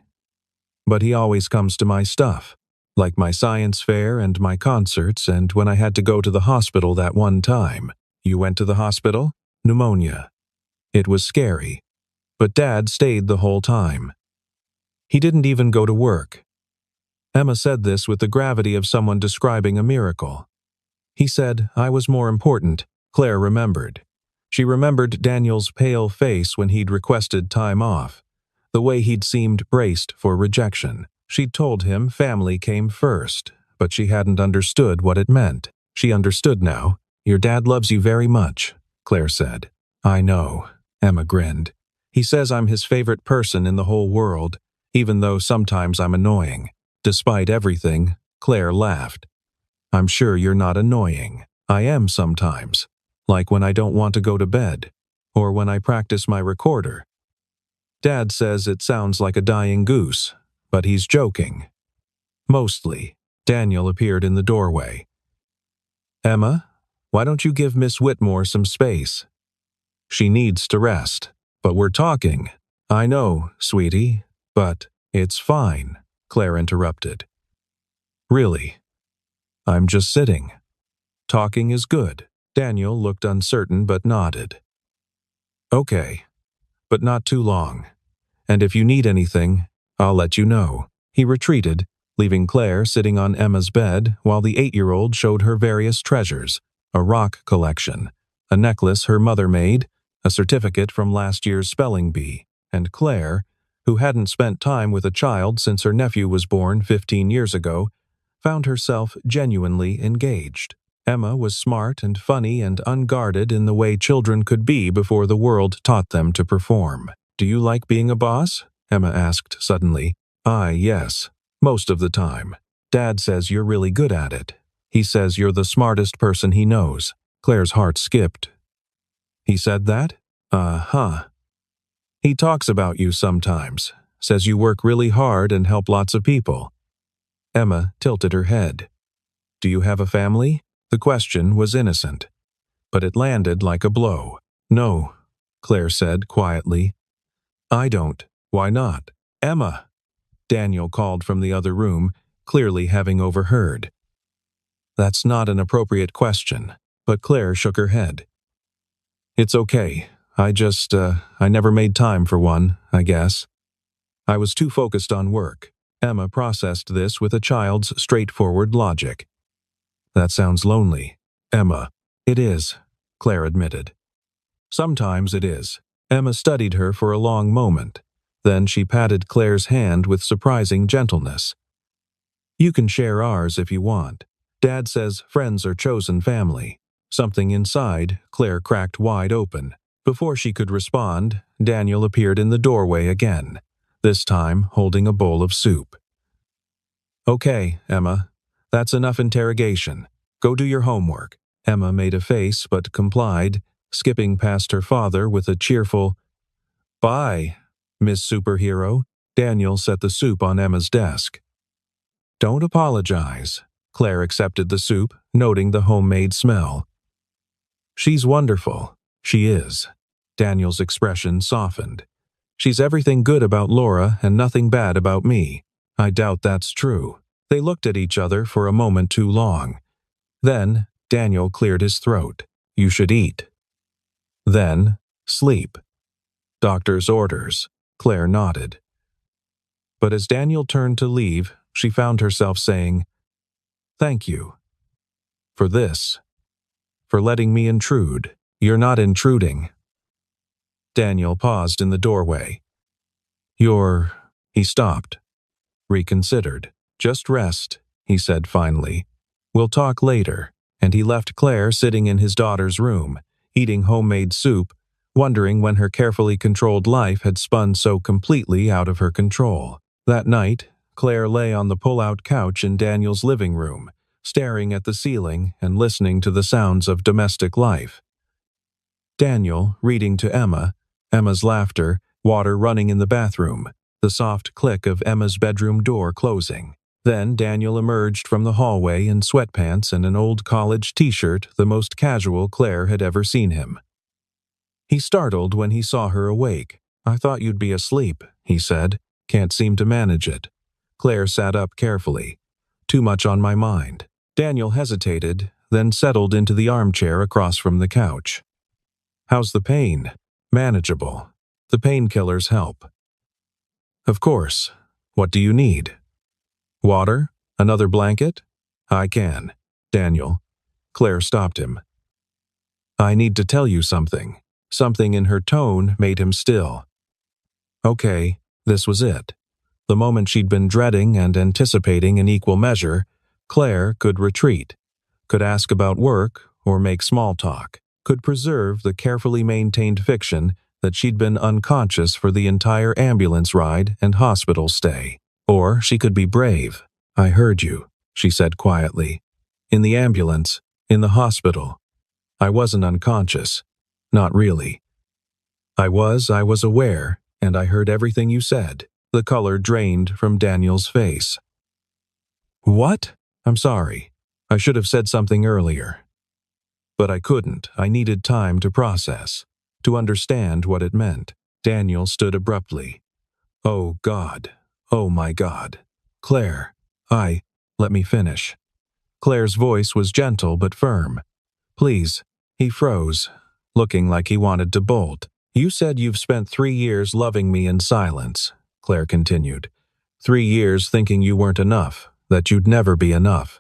But he always comes to my stuff, like my science fair and my concerts, and when I had to go to the hospital that one time." "You went to the hospital?" "Pneumonia. It was scary. But Dad stayed the whole time. He didn't even go to work." Emma said this with the gravity of someone describing a miracle. "He said I was more important. Claire remembered. She remembered Daniel's pale face when he'd requested time off, the way he'd seemed braced for rejection. She'd told him family came first, but she hadn't understood what it meant. She understood now. "Your dad loves you very much," Claire said. "I know," Emma grinned. "He says I'm his favorite person in the whole world, even though sometimes I'm annoying." Despite everything, Claire laughed. "I'm sure you're not annoying. I am sometimes, like when I don't want to go to bed, or when I practice my recorder. Dad says it sounds like a dying goose, but he's joking." Mostly. Daniel appeared in the doorway. "Emma, why don't you give Miss Whitmore some space? She needs to rest." "But we're talking." "I know, sweetie, but it's fine," Claire interrupted. "Really? I'm just sitting. Talking is good." Daniel looked uncertain but nodded. "Okay, but not too long. And if you need anything, I'll let you know." He retreated, leaving Claire sitting on Emma's bed while the 8-year-old showed her various treasures: a rock collection, a necklace her mother made, a certificate from last year's spelling bee, and Claire, who hadn't spent time with a child since her nephew was born 15 years ago, found herself genuinely engaged. Emma was smart and funny and unguarded in the way children could be before the world taught them to perform. "Do you like being a boss?" Emma asked suddenly. Yes. Most of the time. Dad says you're really good at it. He says you're the smartest person he knows." Claire's heart skipped. "He said that?" Uh-huh. "He talks about you sometimes. Says you work really hard and help lots of people." Emma tilted her head. "Do you have a family?" The question was innocent, but it landed like a blow. "No," Claire said quietly. "I don't." "Why not?" "Emma," Daniel called from the other room, clearly having overheard. "That's not an appropriate question," but Claire shook her head. "It's okay. I never made time for one, I guess. I was too focused on work." Emma processed this with a child's straightforward logic. "That sounds lonely." "Emma." "It is," Claire admitted. "Sometimes it is." Emma studied her for a long moment. Then she patted Claire's hand with surprising gentleness. "You can share ours if you want. Dad says friends are chosen family." Something inside Claire cracked wide open. Before she could respond, Daniel appeared in the doorway again, this time holding a bowl of soup. "Okay, Emma, that's enough interrogation. Go do your homework." Emma made a face but complied, skipping past her father with a cheerful, "Bye, Miss Superhero." Daniel set the soup on Emma's desk. "Don't apologize." Claire accepted the soup, noting the homemade smell. "She's wonderful." "She is." Daniel's expression softened. "She's everything good about Laura and nothing bad about me." "I doubt that's true." They looked at each other for a moment too long. Then Daniel cleared his throat. "You should eat. Then sleep." "Doctor's orders." Claire nodded. But as Daniel turned to leave, she found herself saying, "Thank you. For this. For letting me intrude." "You're not intruding." Daniel paused in the doorway. He stopped. Reconsidered. "Just rest," he said finally. "We'll talk later." And he left Claire sitting in his daughter's room, eating homemade soup, wondering when her carefully controlled life had spun so completely out of her control. That night, Claire lay on the pull-out couch in Daniel's living room, staring at the ceiling and listening to the sounds of domestic life. Daniel reading to Emma, Emma's laughter, water running in the bathroom, the soft click of Emma's bedroom door closing. Then Daniel emerged from the hallway in sweatpants and an old college t-shirt, the most casual Claire had ever seen him. He startled when he saw her awake. "I thought you'd be asleep," he said. "Can't seem to manage it." Claire sat up carefully. "Too much on my mind." Daniel hesitated, then settled into the armchair across from the couch. "How's the pain?" "Manageable. The painkillers help." "Of course. What do you need?" "Water? Another blanket?" "I can." "Daniel." Claire stopped him. I need to tell you something. Something in her tone made him still. Okay, this was it. The moment she'd been dreading and anticipating in equal measure, Claire could retreat, could ask about work or make small talk, could preserve the carefully maintained fiction that she'd been unconscious for the entire ambulance ride and hospital stay. Or she could be brave. I heard you, she said quietly. In the ambulance, in the hospital. I wasn't unconscious. Not really. I was aware, and I heard everything you said. The color drained from Daniel's face. What? I'm sorry. I should have said something earlier. But I couldn't. I needed time to process, to understand what it meant. Daniel stood abruptly. Oh, God. Oh, my God. Claire, let me finish. Claire's voice was gentle but firm. Please. He froze, looking like he wanted to bolt. You said you've spent 3 years loving me in silence, Claire continued. 3 years thinking you weren't enough, that you'd never be enough.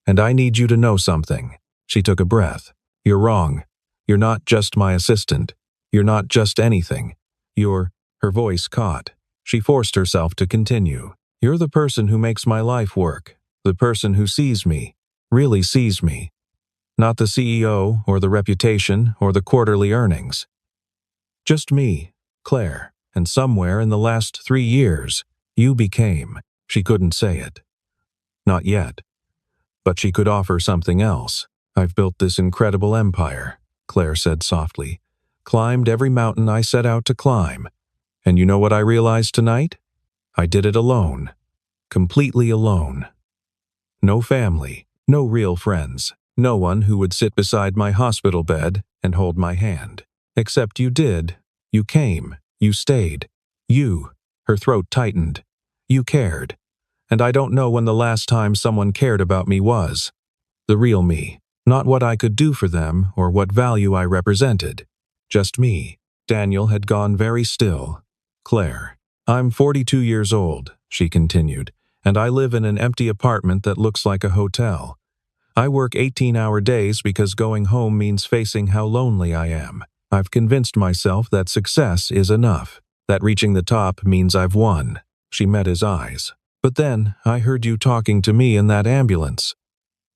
And I need you to know something. She took a breath. You're wrong. You're not just my assistant. You're not just anything. You're... Her voice caught. She forced herself to continue. You're the person who makes my life work. The person who sees me. Really sees me. Not the CEO or the reputation or the quarterly earnings. Just me, Claire, and somewhere in the last 3 years, you became. She couldn't say it. Not yet. But she could offer something else. I've built this incredible empire, Claire said softly. Climbed every mountain I set out to climb. And you know what I realized tonight? I did it alone. Completely alone. No family, no real friends, no one who would sit beside my hospital bed and hold my hand. Except you did. You came. You stayed. You. Her throat tightened. You cared. And I don't know when the last time someone cared about me was. The real me. Not what I could do for them or what value I represented. Just me. Daniel had gone very still. Claire. I'm 42 years old, she continued, and I live in an empty apartment that looks like a hotel. I work 18-hour days because going home means facing how lonely I am. I've convinced myself that success is enough, that reaching the top means I've won. She met his eyes. But then I heard you talking to me in that ambulance.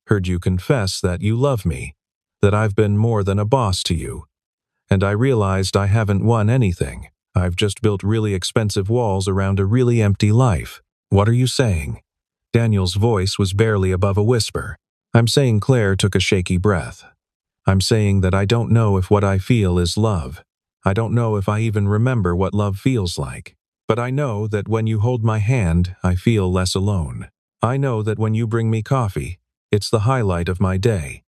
Heard you confess that you love me, that I've been more than a boss to you. And I realized I haven't won anything. I've just built really expensive walls around a really empty life. What are you saying? Daniel's voice was barely above a whisper. I'm saying Claire took a shaky breath. I'm saying that I don't know if what I feel is love. I don't know if I even remember what love feels like. But I know that when you hold my hand, I feel less alone. I know that when you bring me coffee, it's the highlight of my day.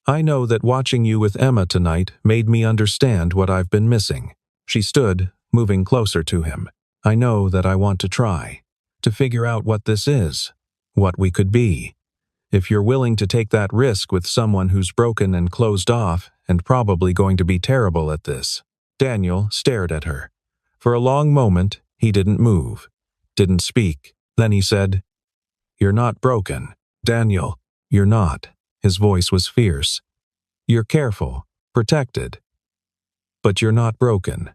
I know that watching you with Emma tonight made me understand what I've been missing. She stood, moving closer to him. I know that I want to try, to figure out what this is, what we could be. If you're willing to take that risk with someone who's broken and closed off and probably going to be terrible at this. Daniel stared at her. For a long moment, he didn't move, didn't speak. Then he said, You're not broken. Daniel, you're not. His voice was fierce. You're careful, protected. But you're not broken.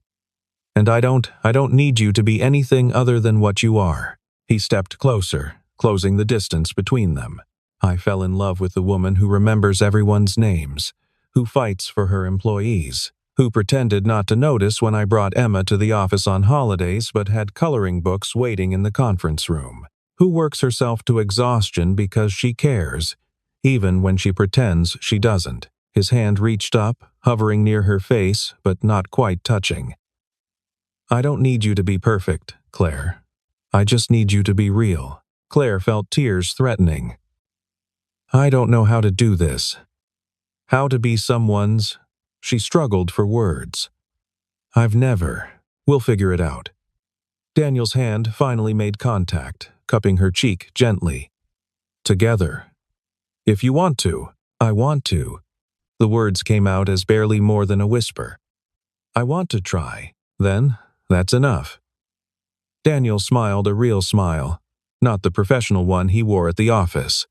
And I don't need you to be anything other than what you are. He stepped closer, closing the distance between them. I fell in love with the woman who remembers everyone's names, who fights for her employees, who pretended not to notice when I brought Emma to the office on holidays but had coloring books waiting in the conference room, who works herself to exhaustion because she cares, even when she pretends she doesn't. His hand reached up, hovering near her face but not quite touching. I don't need you to be perfect, Claire. I just need you to be real. Claire felt tears threatening. I don't know how to do this. How to be someone's... She struggled for words. I've never. We'll figure it out. Daniel's hand finally made contact, cupping her cheek gently. Together. If you want to, I want to. The words came out as barely more than a whisper. I want to try. Then, that's enough. Daniel smiled a real smile, not the professional one he wore at the office.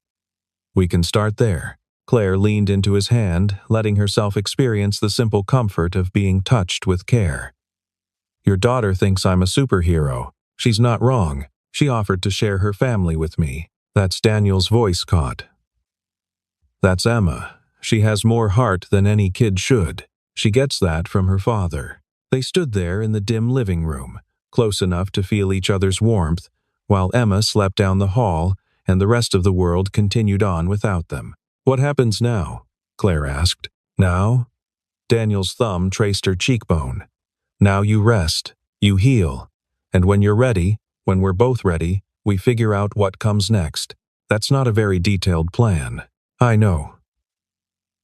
We can start there. Claire leaned into his hand, letting herself experience the simple comfort of being touched with care. Your daughter thinks I'm a superhero. She's not wrong. She offered to share her family with me. That's Daniel's voice caught. That's Emma. She has more heart than any kid should. She gets that from her father. They stood there in the dim living room, close enough to feel each other's warmth, while Emma slept down the hall and the rest of the world continued on without them. What happens now? Claire asked. Now? Daniel's thumb traced her cheekbone. Now you rest, you heal, and when you're ready, when we're both ready, we figure out what comes next. That's not a very detailed plan. I know.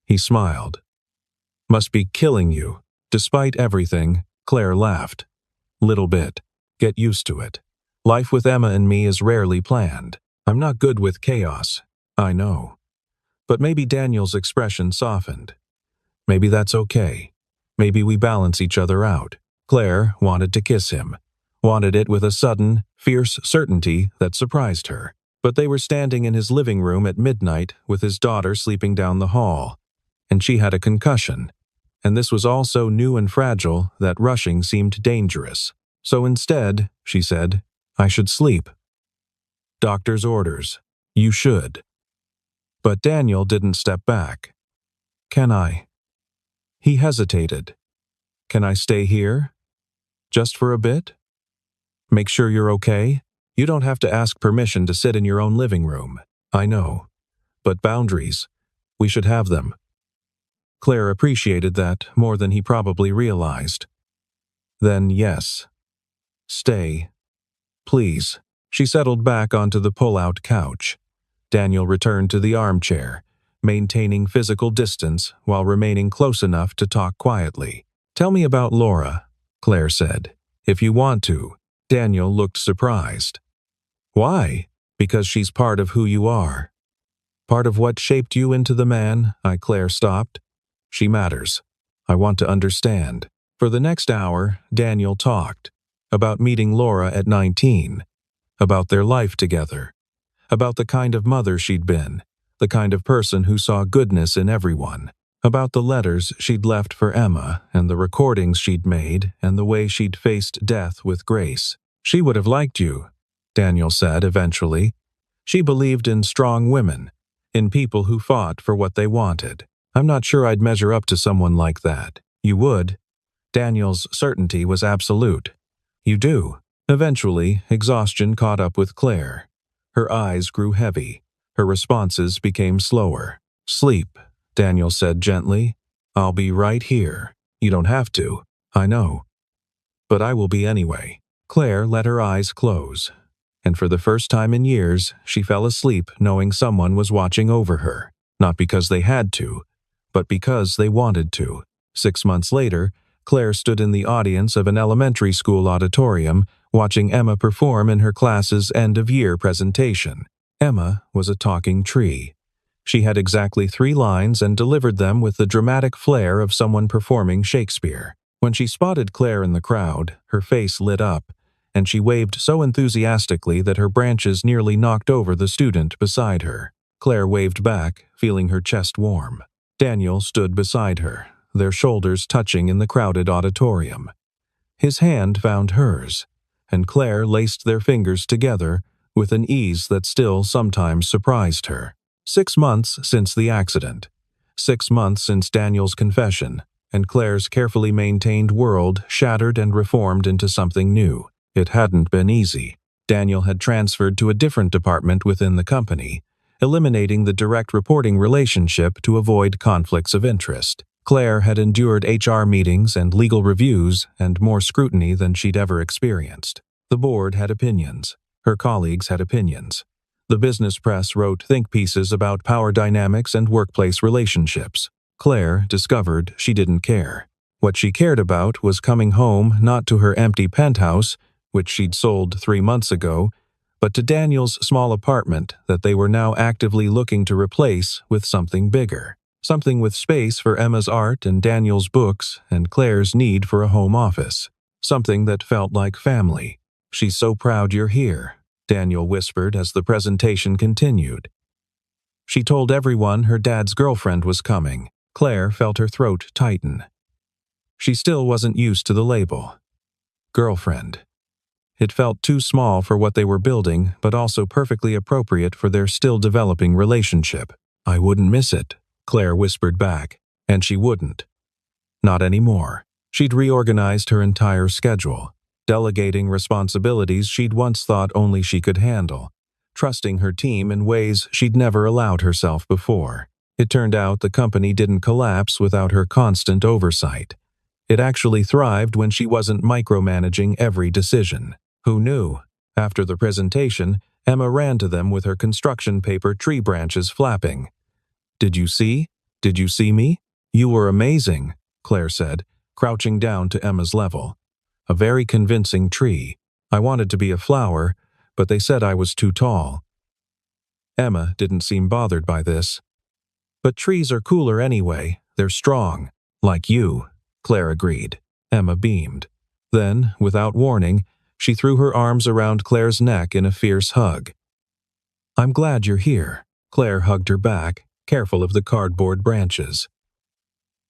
He smiled. Must be killing you. Despite everything, Claire laughed. Little bit. Get used to it. Life with Emma and me is rarely planned. I'm not good with chaos. I know. But maybe Daniel's expression softened. Maybe that's okay. Maybe we balance each other out. Claire wanted to kiss him. Wanted it with a sudden, fierce certainty that surprised her. But they were standing in his living room at midnight with his daughter sleeping down the hall. And she had a concussion. And this was all so new and fragile that rushing seemed dangerous. So instead, she said, I should sleep. Doctor's orders. You should. But Daniel didn't step back. Can I? He hesitated. Can I stay here? Just for a bit? Make sure you're okay? You don't have to ask permission to sit in your own living room. I know. But boundaries. We should have them. Claire appreciated that more than he probably realized. Then yes. Stay. Please. She settled back onto the pull-out couch. Daniel returned to the armchair, maintaining physical distance while remaining close enough to talk quietly. Tell me about Laura, Claire said. If you want to. Daniel looked surprised. Why? Because she's part of who you are. Part of what shaped you into the man, Claire stopped. She matters. I want to understand. For the next hour, Daniel talked. About meeting Laura at 19. About their life together. About the kind of mother she'd been. The kind of person who saw goodness in everyone. About the letters she'd left for Emma and the recordings she'd made and the way she'd faced death with grace. She would have liked you, Daniel said eventually. She believed in strong women, in people who fought for what they wanted. I'm not sure I'd measure up to someone like that. You would. Daniel's certainty was absolute. You do. Eventually, exhaustion caught up with Claire. Her eyes grew heavy. Her responses became slower. Sleep, Daniel said gently. I'll be right here. You don't have to. I know. But I will be anyway. Claire let her eyes close. And for the first time in years, she fell asleep knowing someone was watching over her. Not because they had to, but because they wanted to. 6 months later, Claire stood in the audience of an elementary school auditorium watching Emma perform in her class's end-of-year presentation. Emma was a talking tree. She had exactly 3 lines and delivered them with the dramatic flair of someone performing Shakespeare. When she spotted Claire in the crowd, her face lit up, and she waved so enthusiastically that her branches nearly knocked over the student beside her. Claire waved back, feeling her chest warm. Daniel stood beside her, their shoulders touching in the crowded auditorium. His hand found hers, and Claire laced their fingers together with an ease that still sometimes surprised her. 6 months since the accident. 6 months since Daniel's confession, and Claire's carefully maintained world shattered and reformed into something new. It hadn't been easy. Daniel had transferred to a different department within the company, eliminating the direct reporting relationship to avoid conflicts of interest. Claire had endured HR meetings and legal reviews and more scrutiny than she'd ever experienced. The board had opinions. Her colleagues had opinions. The business press wrote think pieces about power dynamics and workplace relationships. Claire discovered she didn't care. What she cared about was coming home not to her empty penthouse, which she'd sold 3 months ago, but to Daniel's small apartment that they were now actively looking to replace with something bigger. Something with space for Emma's art and Daniel's books and Claire's need for a home office. Something that felt like family. She's so proud you're here, Daniel whispered as the presentation continued. She told everyone her dad's girlfriend was coming. Claire felt her throat tighten. She still wasn't used to the label. Girlfriend. It felt too small for what they were building, but also perfectly appropriate for their still developing relationship. I wouldn't miss it, Claire whispered back, and she wouldn't. Not anymore. She'd reorganized her entire schedule, delegating responsibilities she'd once thought only she could handle, trusting her team in ways she'd never allowed herself before. It turned out the company didn't collapse without her constant oversight. It actually thrived when she wasn't micromanaging every decision. Who knew? After the presentation, Emma ran to them with her construction paper tree branches flapping. Did you see? Did you see me? You were amazing, Claire said, crouching down to Emma's level. A very convincing tree. I wanted to be a flower, but they said I was too tall. Emma didn't seem bothered by this. But trees are cooler anyway. They're strong. Like you, Claire agreed. Emma beamed. Then, without warning, she threw her arms around Claire's neck in a fierce hug. I'm glad you're here. Claire hugged her back, careful of the cardboard branches.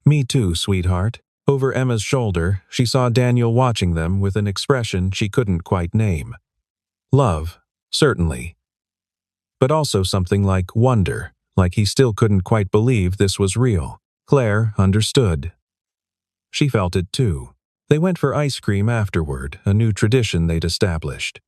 Me too, sweetheart. Over Emma's shoulder, she saw Daniel watching them with an expression she couldn't quite name. Love, certainly. But also something like wonder, like he still couldn't quite believe this was real. Claire understood. She felt it too. They went for ice cream afterward, a new tradition they'd established.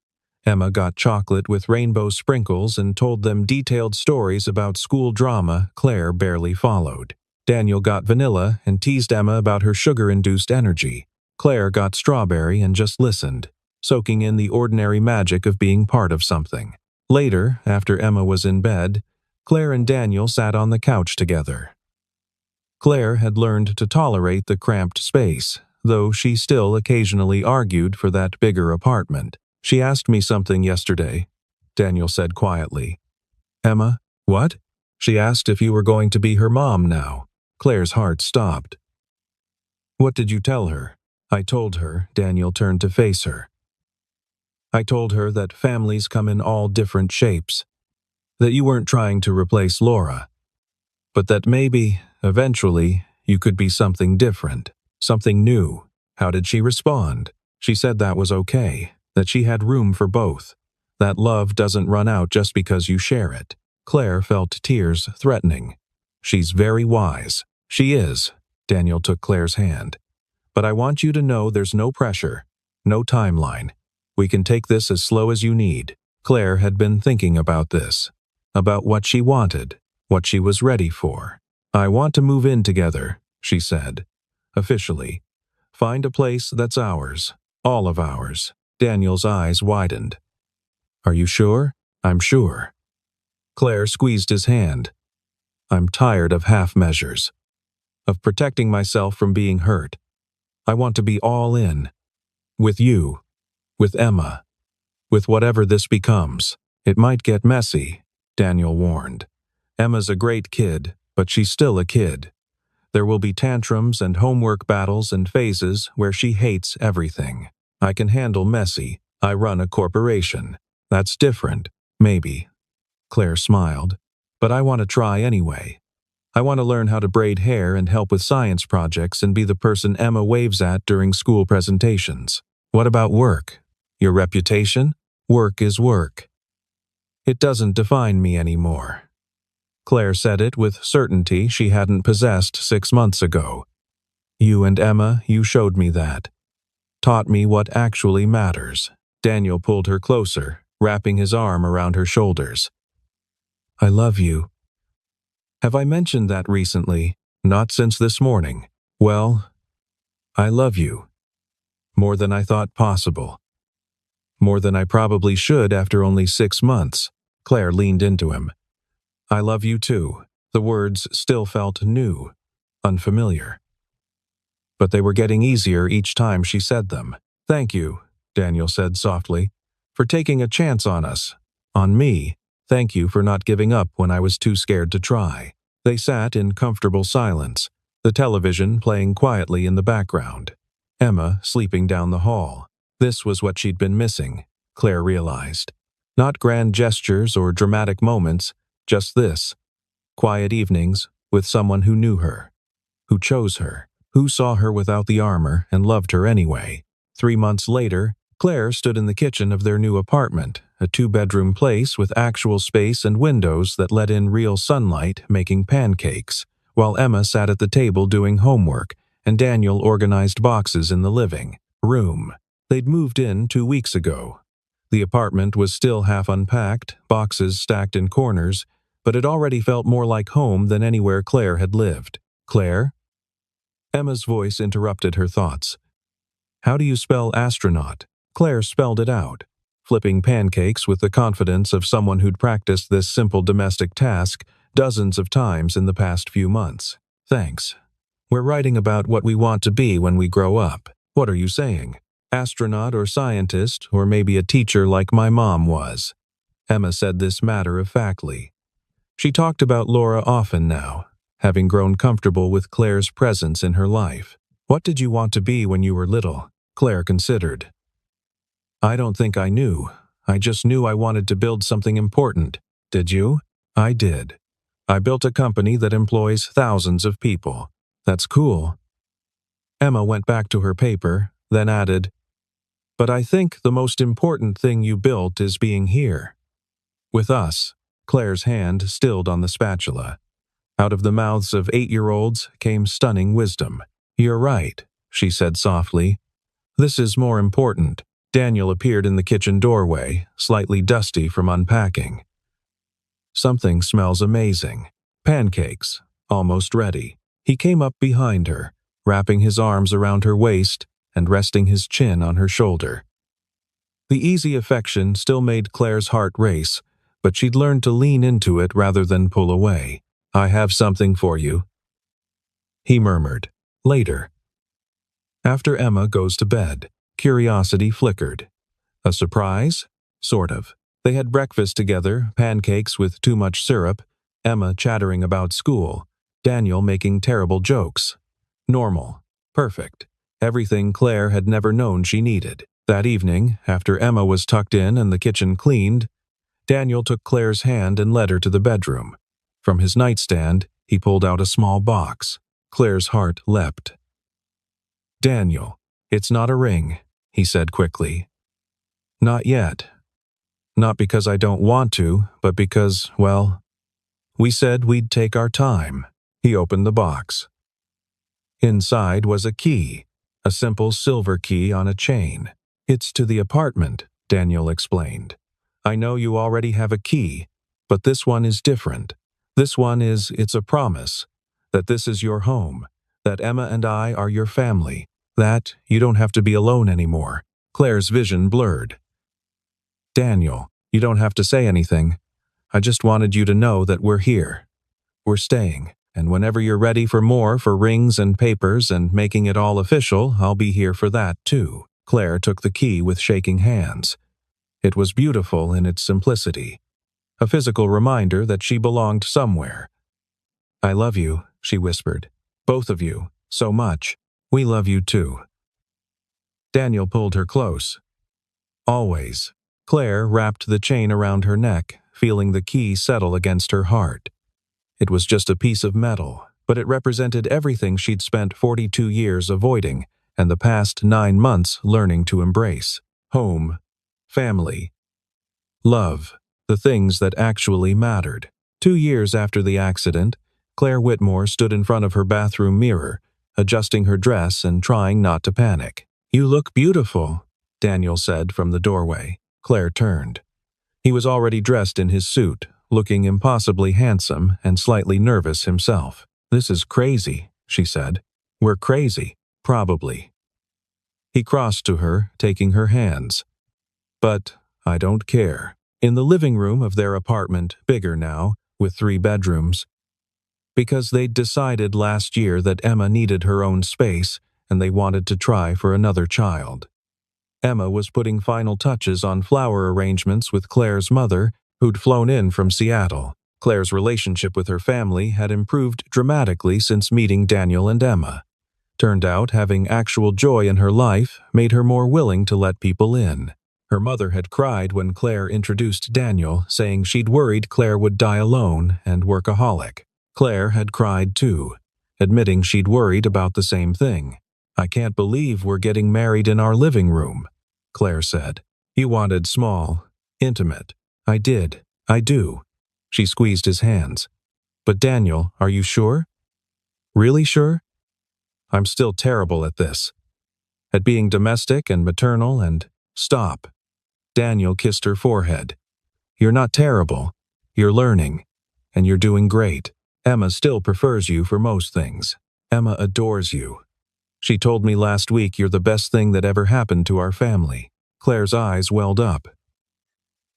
Emma got chocolate with rainbow sprinkles and told them detailed stories about school drama Claire barely followed. Daniel got vanilla and teased Emma about her sugar-induced energy. Claire got strawberry and just listened, soaking in the ordinary magic of being part of something. Later, after Emma was in bed, Claire and Daniel sat on the couch together. Claire had learned to tolerate the cramped space, though she still occasionally argued for that bigger apartment. She asked me something yesterday, Daniel said quietly. Emma, what? She asked if you were going to be her mom now. Claire's heart stopped. What did you tell her? I told her. Daniel turned to face her. I told her that families come in all different shapes, that you weren't trying to replace Laura, but that maybe, eventually, you could be something different, something new. How did she respond? She said that was okay, that she had room for both, that love doesn't run out just because you share it. Claire felt tears threatening. She's very wise. She is. Daniel took Claire's hand. But I want you to know there's no pressure, no timeline. We can take this as slow as you need. Claire had been thinking about this, about what she wanted, what she was ready for. I want to move in together, she said. Officially. Find a place that's ours, all of ours. Daniel's eyes widened. Are you sure? I'm sure. Claire squeezed his hand. I'm tired of half measures, of protecting myself from being hurt. I want to be all in. With you, with Emma, with whatever this becomes. It might get messy, Daniel warned. Emma's a great kid, but she's still a kid. There will be tantrums and homework battles and phases where she hates everything. I can handle messy. I run a corporation. That's different, maybe. Claire smiled. But I want to try anyway. I want to learn how to braid hair and help with science projects and be the person Emma waves at during school presentations. What about work? Your reputation? Work is work. It doesn't define me anymore. Claire said it with certainty she hadn't possessed 6 months ago. You and Emma, you showed me that. Taught me what actually matters. Daniel pulled her closer, wrapping his arm around her shoulders. I love you. Have I mentioned that recently? Not since this morning. Well, I love you. More than I thought possible. More than I probably should after only 6 months. Claire leaned into him. I love you too. The words still felt new, unfamiliar. But they were getting easier each time she said them. Thank you, Daniel said softly, for taking a chance on us, on me. Thank you for not giving up when I was too scared to try. They sat in comfortable silence, the television playing quietly in the background. Emma sleeping down the hall. This was what she'd been missing, Claire realized. Not grand gestures or dramatic moments, just this, quiet evenings with someone who knew her, who chose her, who saw her without the armor and loved her anyway. 3 months later, Claire stood in the kitchen of their new apartment, a 2-bedroom place with actual space and windows that let in real sunlight, making pancakes, while Emma sat at the table doing homework and Daniel organized boxes in the living room. They'd moved in 2 weeks ago. The apartment was still half unpacked, boxes stacked in corners, but it already felt more like home than anywhere Claire had lived. Claire? Emma's voice interrupted her thoughts. How do you spell astronaut? Claire spelled it out, flipping pancakes with the confidence of someone who'd practiced this simple domestic task dozens of times in the past few months. Thanks. We're writing about what we want to be when we grow up. What are you saying? Astronaut or scientist, or maybe a teacher like my mom was. Emma said this matter-of-factly. She talked about Laura often now, having grown comfortable with Claire's presence in her life. What did you want to be when you were little? Claire considered. I don't think I knew. I just knew I wanted to build something important. Did you? I did. I built a company that employs thousands of people. That's cool. Emma went back to her paper, then added, but I think the most important thing you built is being here. With us. Claire's hand stilled on the spatula. Out of the mouths of 8-year-olds came stunning wisdom. You're right, she said softly. This is more important. Daniel appeared in the kitchen doorway, slightly dusty from unpacking. Something smells amazing. Pancakes, almost ready. He came up behind her, wrapping his arms around her waist and resting his chin on her shoulder. The easy affection still made Claire's heart race, but she'd learned to lean into it rather than pull away. I have something for you, he murmured. Later. After Emma goes to bed, curiosity flickered. A surprise? Sort of. They had breakfast together, pancakes with too much syrup, Emma chattering about school, Daniel making terrible jokes. Normal. Perfect. Everything Claire had never known she needed. That evening, after Emma was tucked in and the kitchen cleaned, Daniel took Claire's hand and led her to the bedroom. From his nightstand, he pulled out a small box. Claire's heart leapt. Daniel, it's not a ring, he said quickly. Not yet. Not because I don't want to, but because, well, we said we'd take our time. He opened the box. Inside was a key, a simple silver key on a chain. It's to the apartment, Daniel explained. I know you already have a key, but this one is different. This one it's a promise that this is your home, that Emma and I are your family, that you don't have to be alone anymore. Claire's vision blurred. Daniel, you don't have to say anything. I just wanted you to know that we're here. We're staying, and whenever you're ready for more, for rings and papers and making it all official, I'll be here for that too. Claire took the key with shaking hands. It was beautiful in its simplicity, a physical reminder that she belonged somewhere. I love you, she whispered. Both of you, so much. We love you too. Daniel pulled her close. Always. Claire wrapped the chain around her neck, feeling the key settle against her heart. It was just a piece of metal, but it represented everything she'd spent 42 years avoiding and the past 9 months learning to embrace. Home, family, love, the things that actually mattered. 2 years after the accident, Claire Whitmore stood in front of her bathroom mirror, adjusting her dress and trying not to panic. You look beautiful, Daniel said from the doorway. Claire turned. He was already dressed in his suit, looking impossibly handsome and slightly nervous himself. This is crazy, she said. We're crazy, probably. He crossed to her, taking her hands. But I don't care. In the living room of their apartment, bigger now, with 3 bedrooms. Because they'd decided last year that Emma needed her own space, and they wanted to try for another child. Emma was putting final touches on flower arrangements with Claire's mother, who'd flown in from Seattle. Claire's relationship with her family had improved dramatically since meeting Daniel and Emma. Turned out having actual joy in her life made her more willing to let people in. Her mother had cried when Claire introduced Daniel, saying she'd worried Claire would die alone and workaholic. Claire had cried too, admitting she'd worried about the same thing. "I can't believe we're getting married in our living room," Claire said. "You wanted small, intimate." "I did. I do." She squeezed his hands. "But Daniel, are you sure? Really sure? I'm still terrible at this. At being domestic and maternal and—" "Stop." Daniel kissed her forehead. "You're not terrible. You're learning. And you're doing great. Emma still prefers you for most things. Emma adores you. She told me last week you're the best thing that ever happened to our family." Claire's eyes welled up.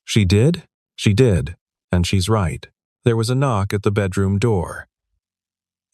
"She did?" "She did. And she's right." There was a knock at the bedroom door.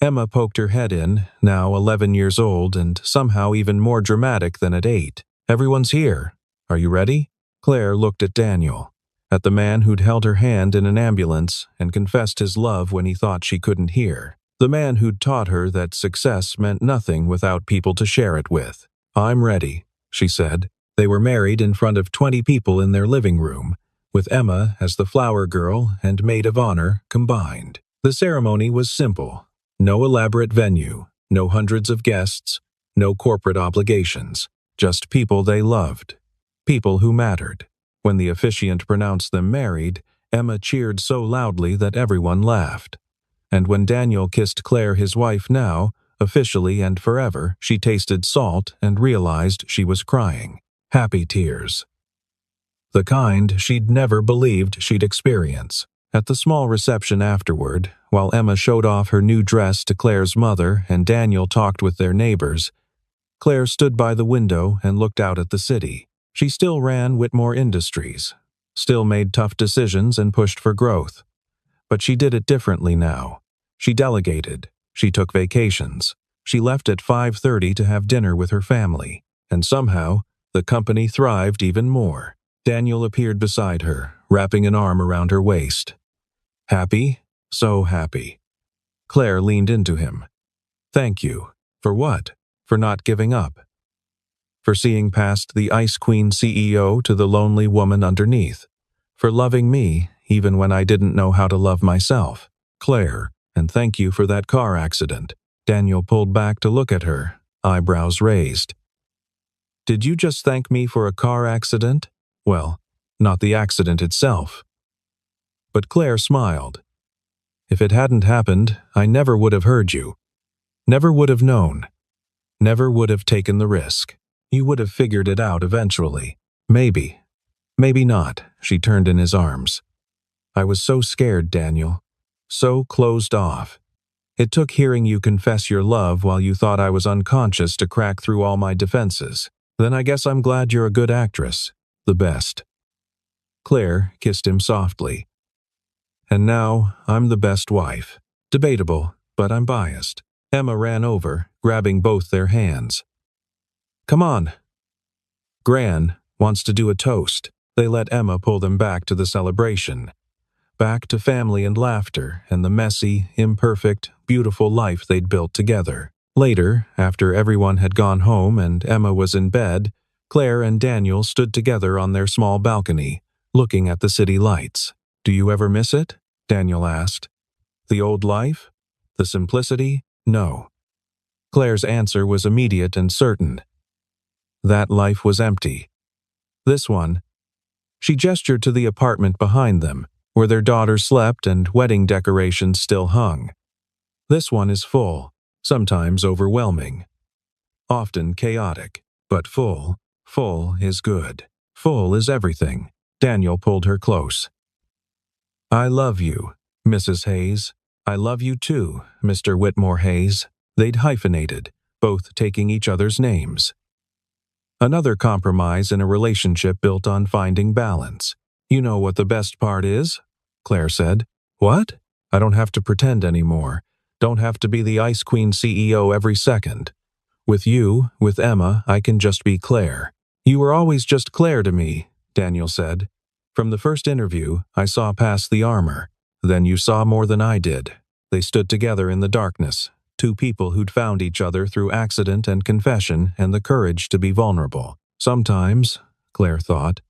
Emma poked her head in, now 11 years old and somehow even more dramatic than at 8. "Everyone's here. Are you ready?" Claire looked at Daniel, at the man who'd held her hand in an ambulance and confessed his love when he thought she couldn't hear. The man who'd taught her that success meant nothing without people to share it with. "I'm ready," she said. They were married in front of 20 people in their living room, with Emma as the flower girl and maid of honor combined. The ceremony was simple. No elaborate venue, no hundreds of guests, no corporate obligations, just people they loved, people who mattered. When the officiant pronounced them married, Emma cheered so loudly that everyone laughed. And when Daniel kissed Claire, his wife now, officially and forever, she tasted salt and realized she was crying. Happy tears. The kind she'd never believed she'd experience. At the small reception afterward, while Emma showed off her new dress to Claire's mother and Daniel talked with their neighbors, Claire stood by the window and looked out at the city. She still ran Whitmore Industries, still made tough decisions and pushed for growth. But she did it differently now. She delegated. She took vacations. She left at 5:30 to have dinner with her family. And somehow, the company thrived even more. Daniel appeared beside her, wrapping an arm around her waist. "Happy? So happy." Claire leaned into him. "Thank you. For what? For not giving up. For seeing past the Ice Queen CEO to the lonely woman underneath. For loving me, even when I didn't know how to love myself. Claire, and thank you for that car accident." Daniel pulled back to look at her, eyebrows raised. "Did you just thank me for a car accident? Well, not the accident itself." But Claire smiled. "If it hadn't happened, I never would have heard you. Never would have known. Never would have taken the risk. You would have figured it out eventually. Maybe. Maybe not." She turned in his arms. "I was so scared, Daniel. So closed off. It took hearing you confess your love while you thought I was unconscious to crack through all my defenses. Then I guess I'm glad you're a good actress. The best." Claire kissed him softly. "And now I'm the best wife. Debatable, but I'm biased." Emma ran over, grabbing both their hands. "Come on." Gran wants to do a toast. They let Emma pull them back to the celebration. Back to family and laughter and the messy, imperfect, beautiful life they'd built together. Later, after everyone had gone home and Emma was in bed, Claire and Daniel stood together on their small balcony, looking at the city lights. "Do you ever miss it?" Daniel asked. "The old life? The simplicity? No." Claire's answer was immediate and certain. That life was empty. This one. She gestured to the apartment behind them, where their daughter slept and wedding decorations still hung. This one is full, sometimes overwhelming. Often chaotic, but full. Full is good. Full is everything. Daniel pulled her close. "I love you, Mrs. Hayes. I love you too, Mr. Whitmore Hayes." They'd hyphenated, both taking each other's names. Another compromise in a relationship built on finding balance. "You know what the best part is?" Claire said. "What?" "I don't have to pretend anymore. Don't have to be the Ice Queen CEO every second. With you, with Emma, I can just be Claire." "You were always just Claire to me," Daniel said. "From the first interview, I saw past the armor. Then you saw more than I did." They stood together in the darkness, two people who'd found each other through accident and confession and the courage to be vulnerable. Sometimes, Claire thought,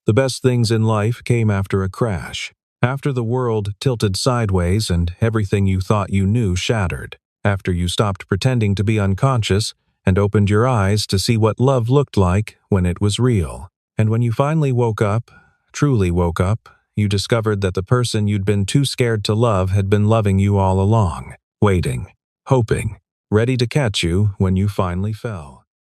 the best things in life came after a crash. After the world tilted sideways and everything you thought you knew shattered. After you stopped pretending to be unconscious and opened your eyes to see what love looked like when it was real. And when you finally woke up, truly woke up, you discovered that the person you'd been too scared to love had been loving you all along, waiting, hoping, ready to catch you when you finally fell.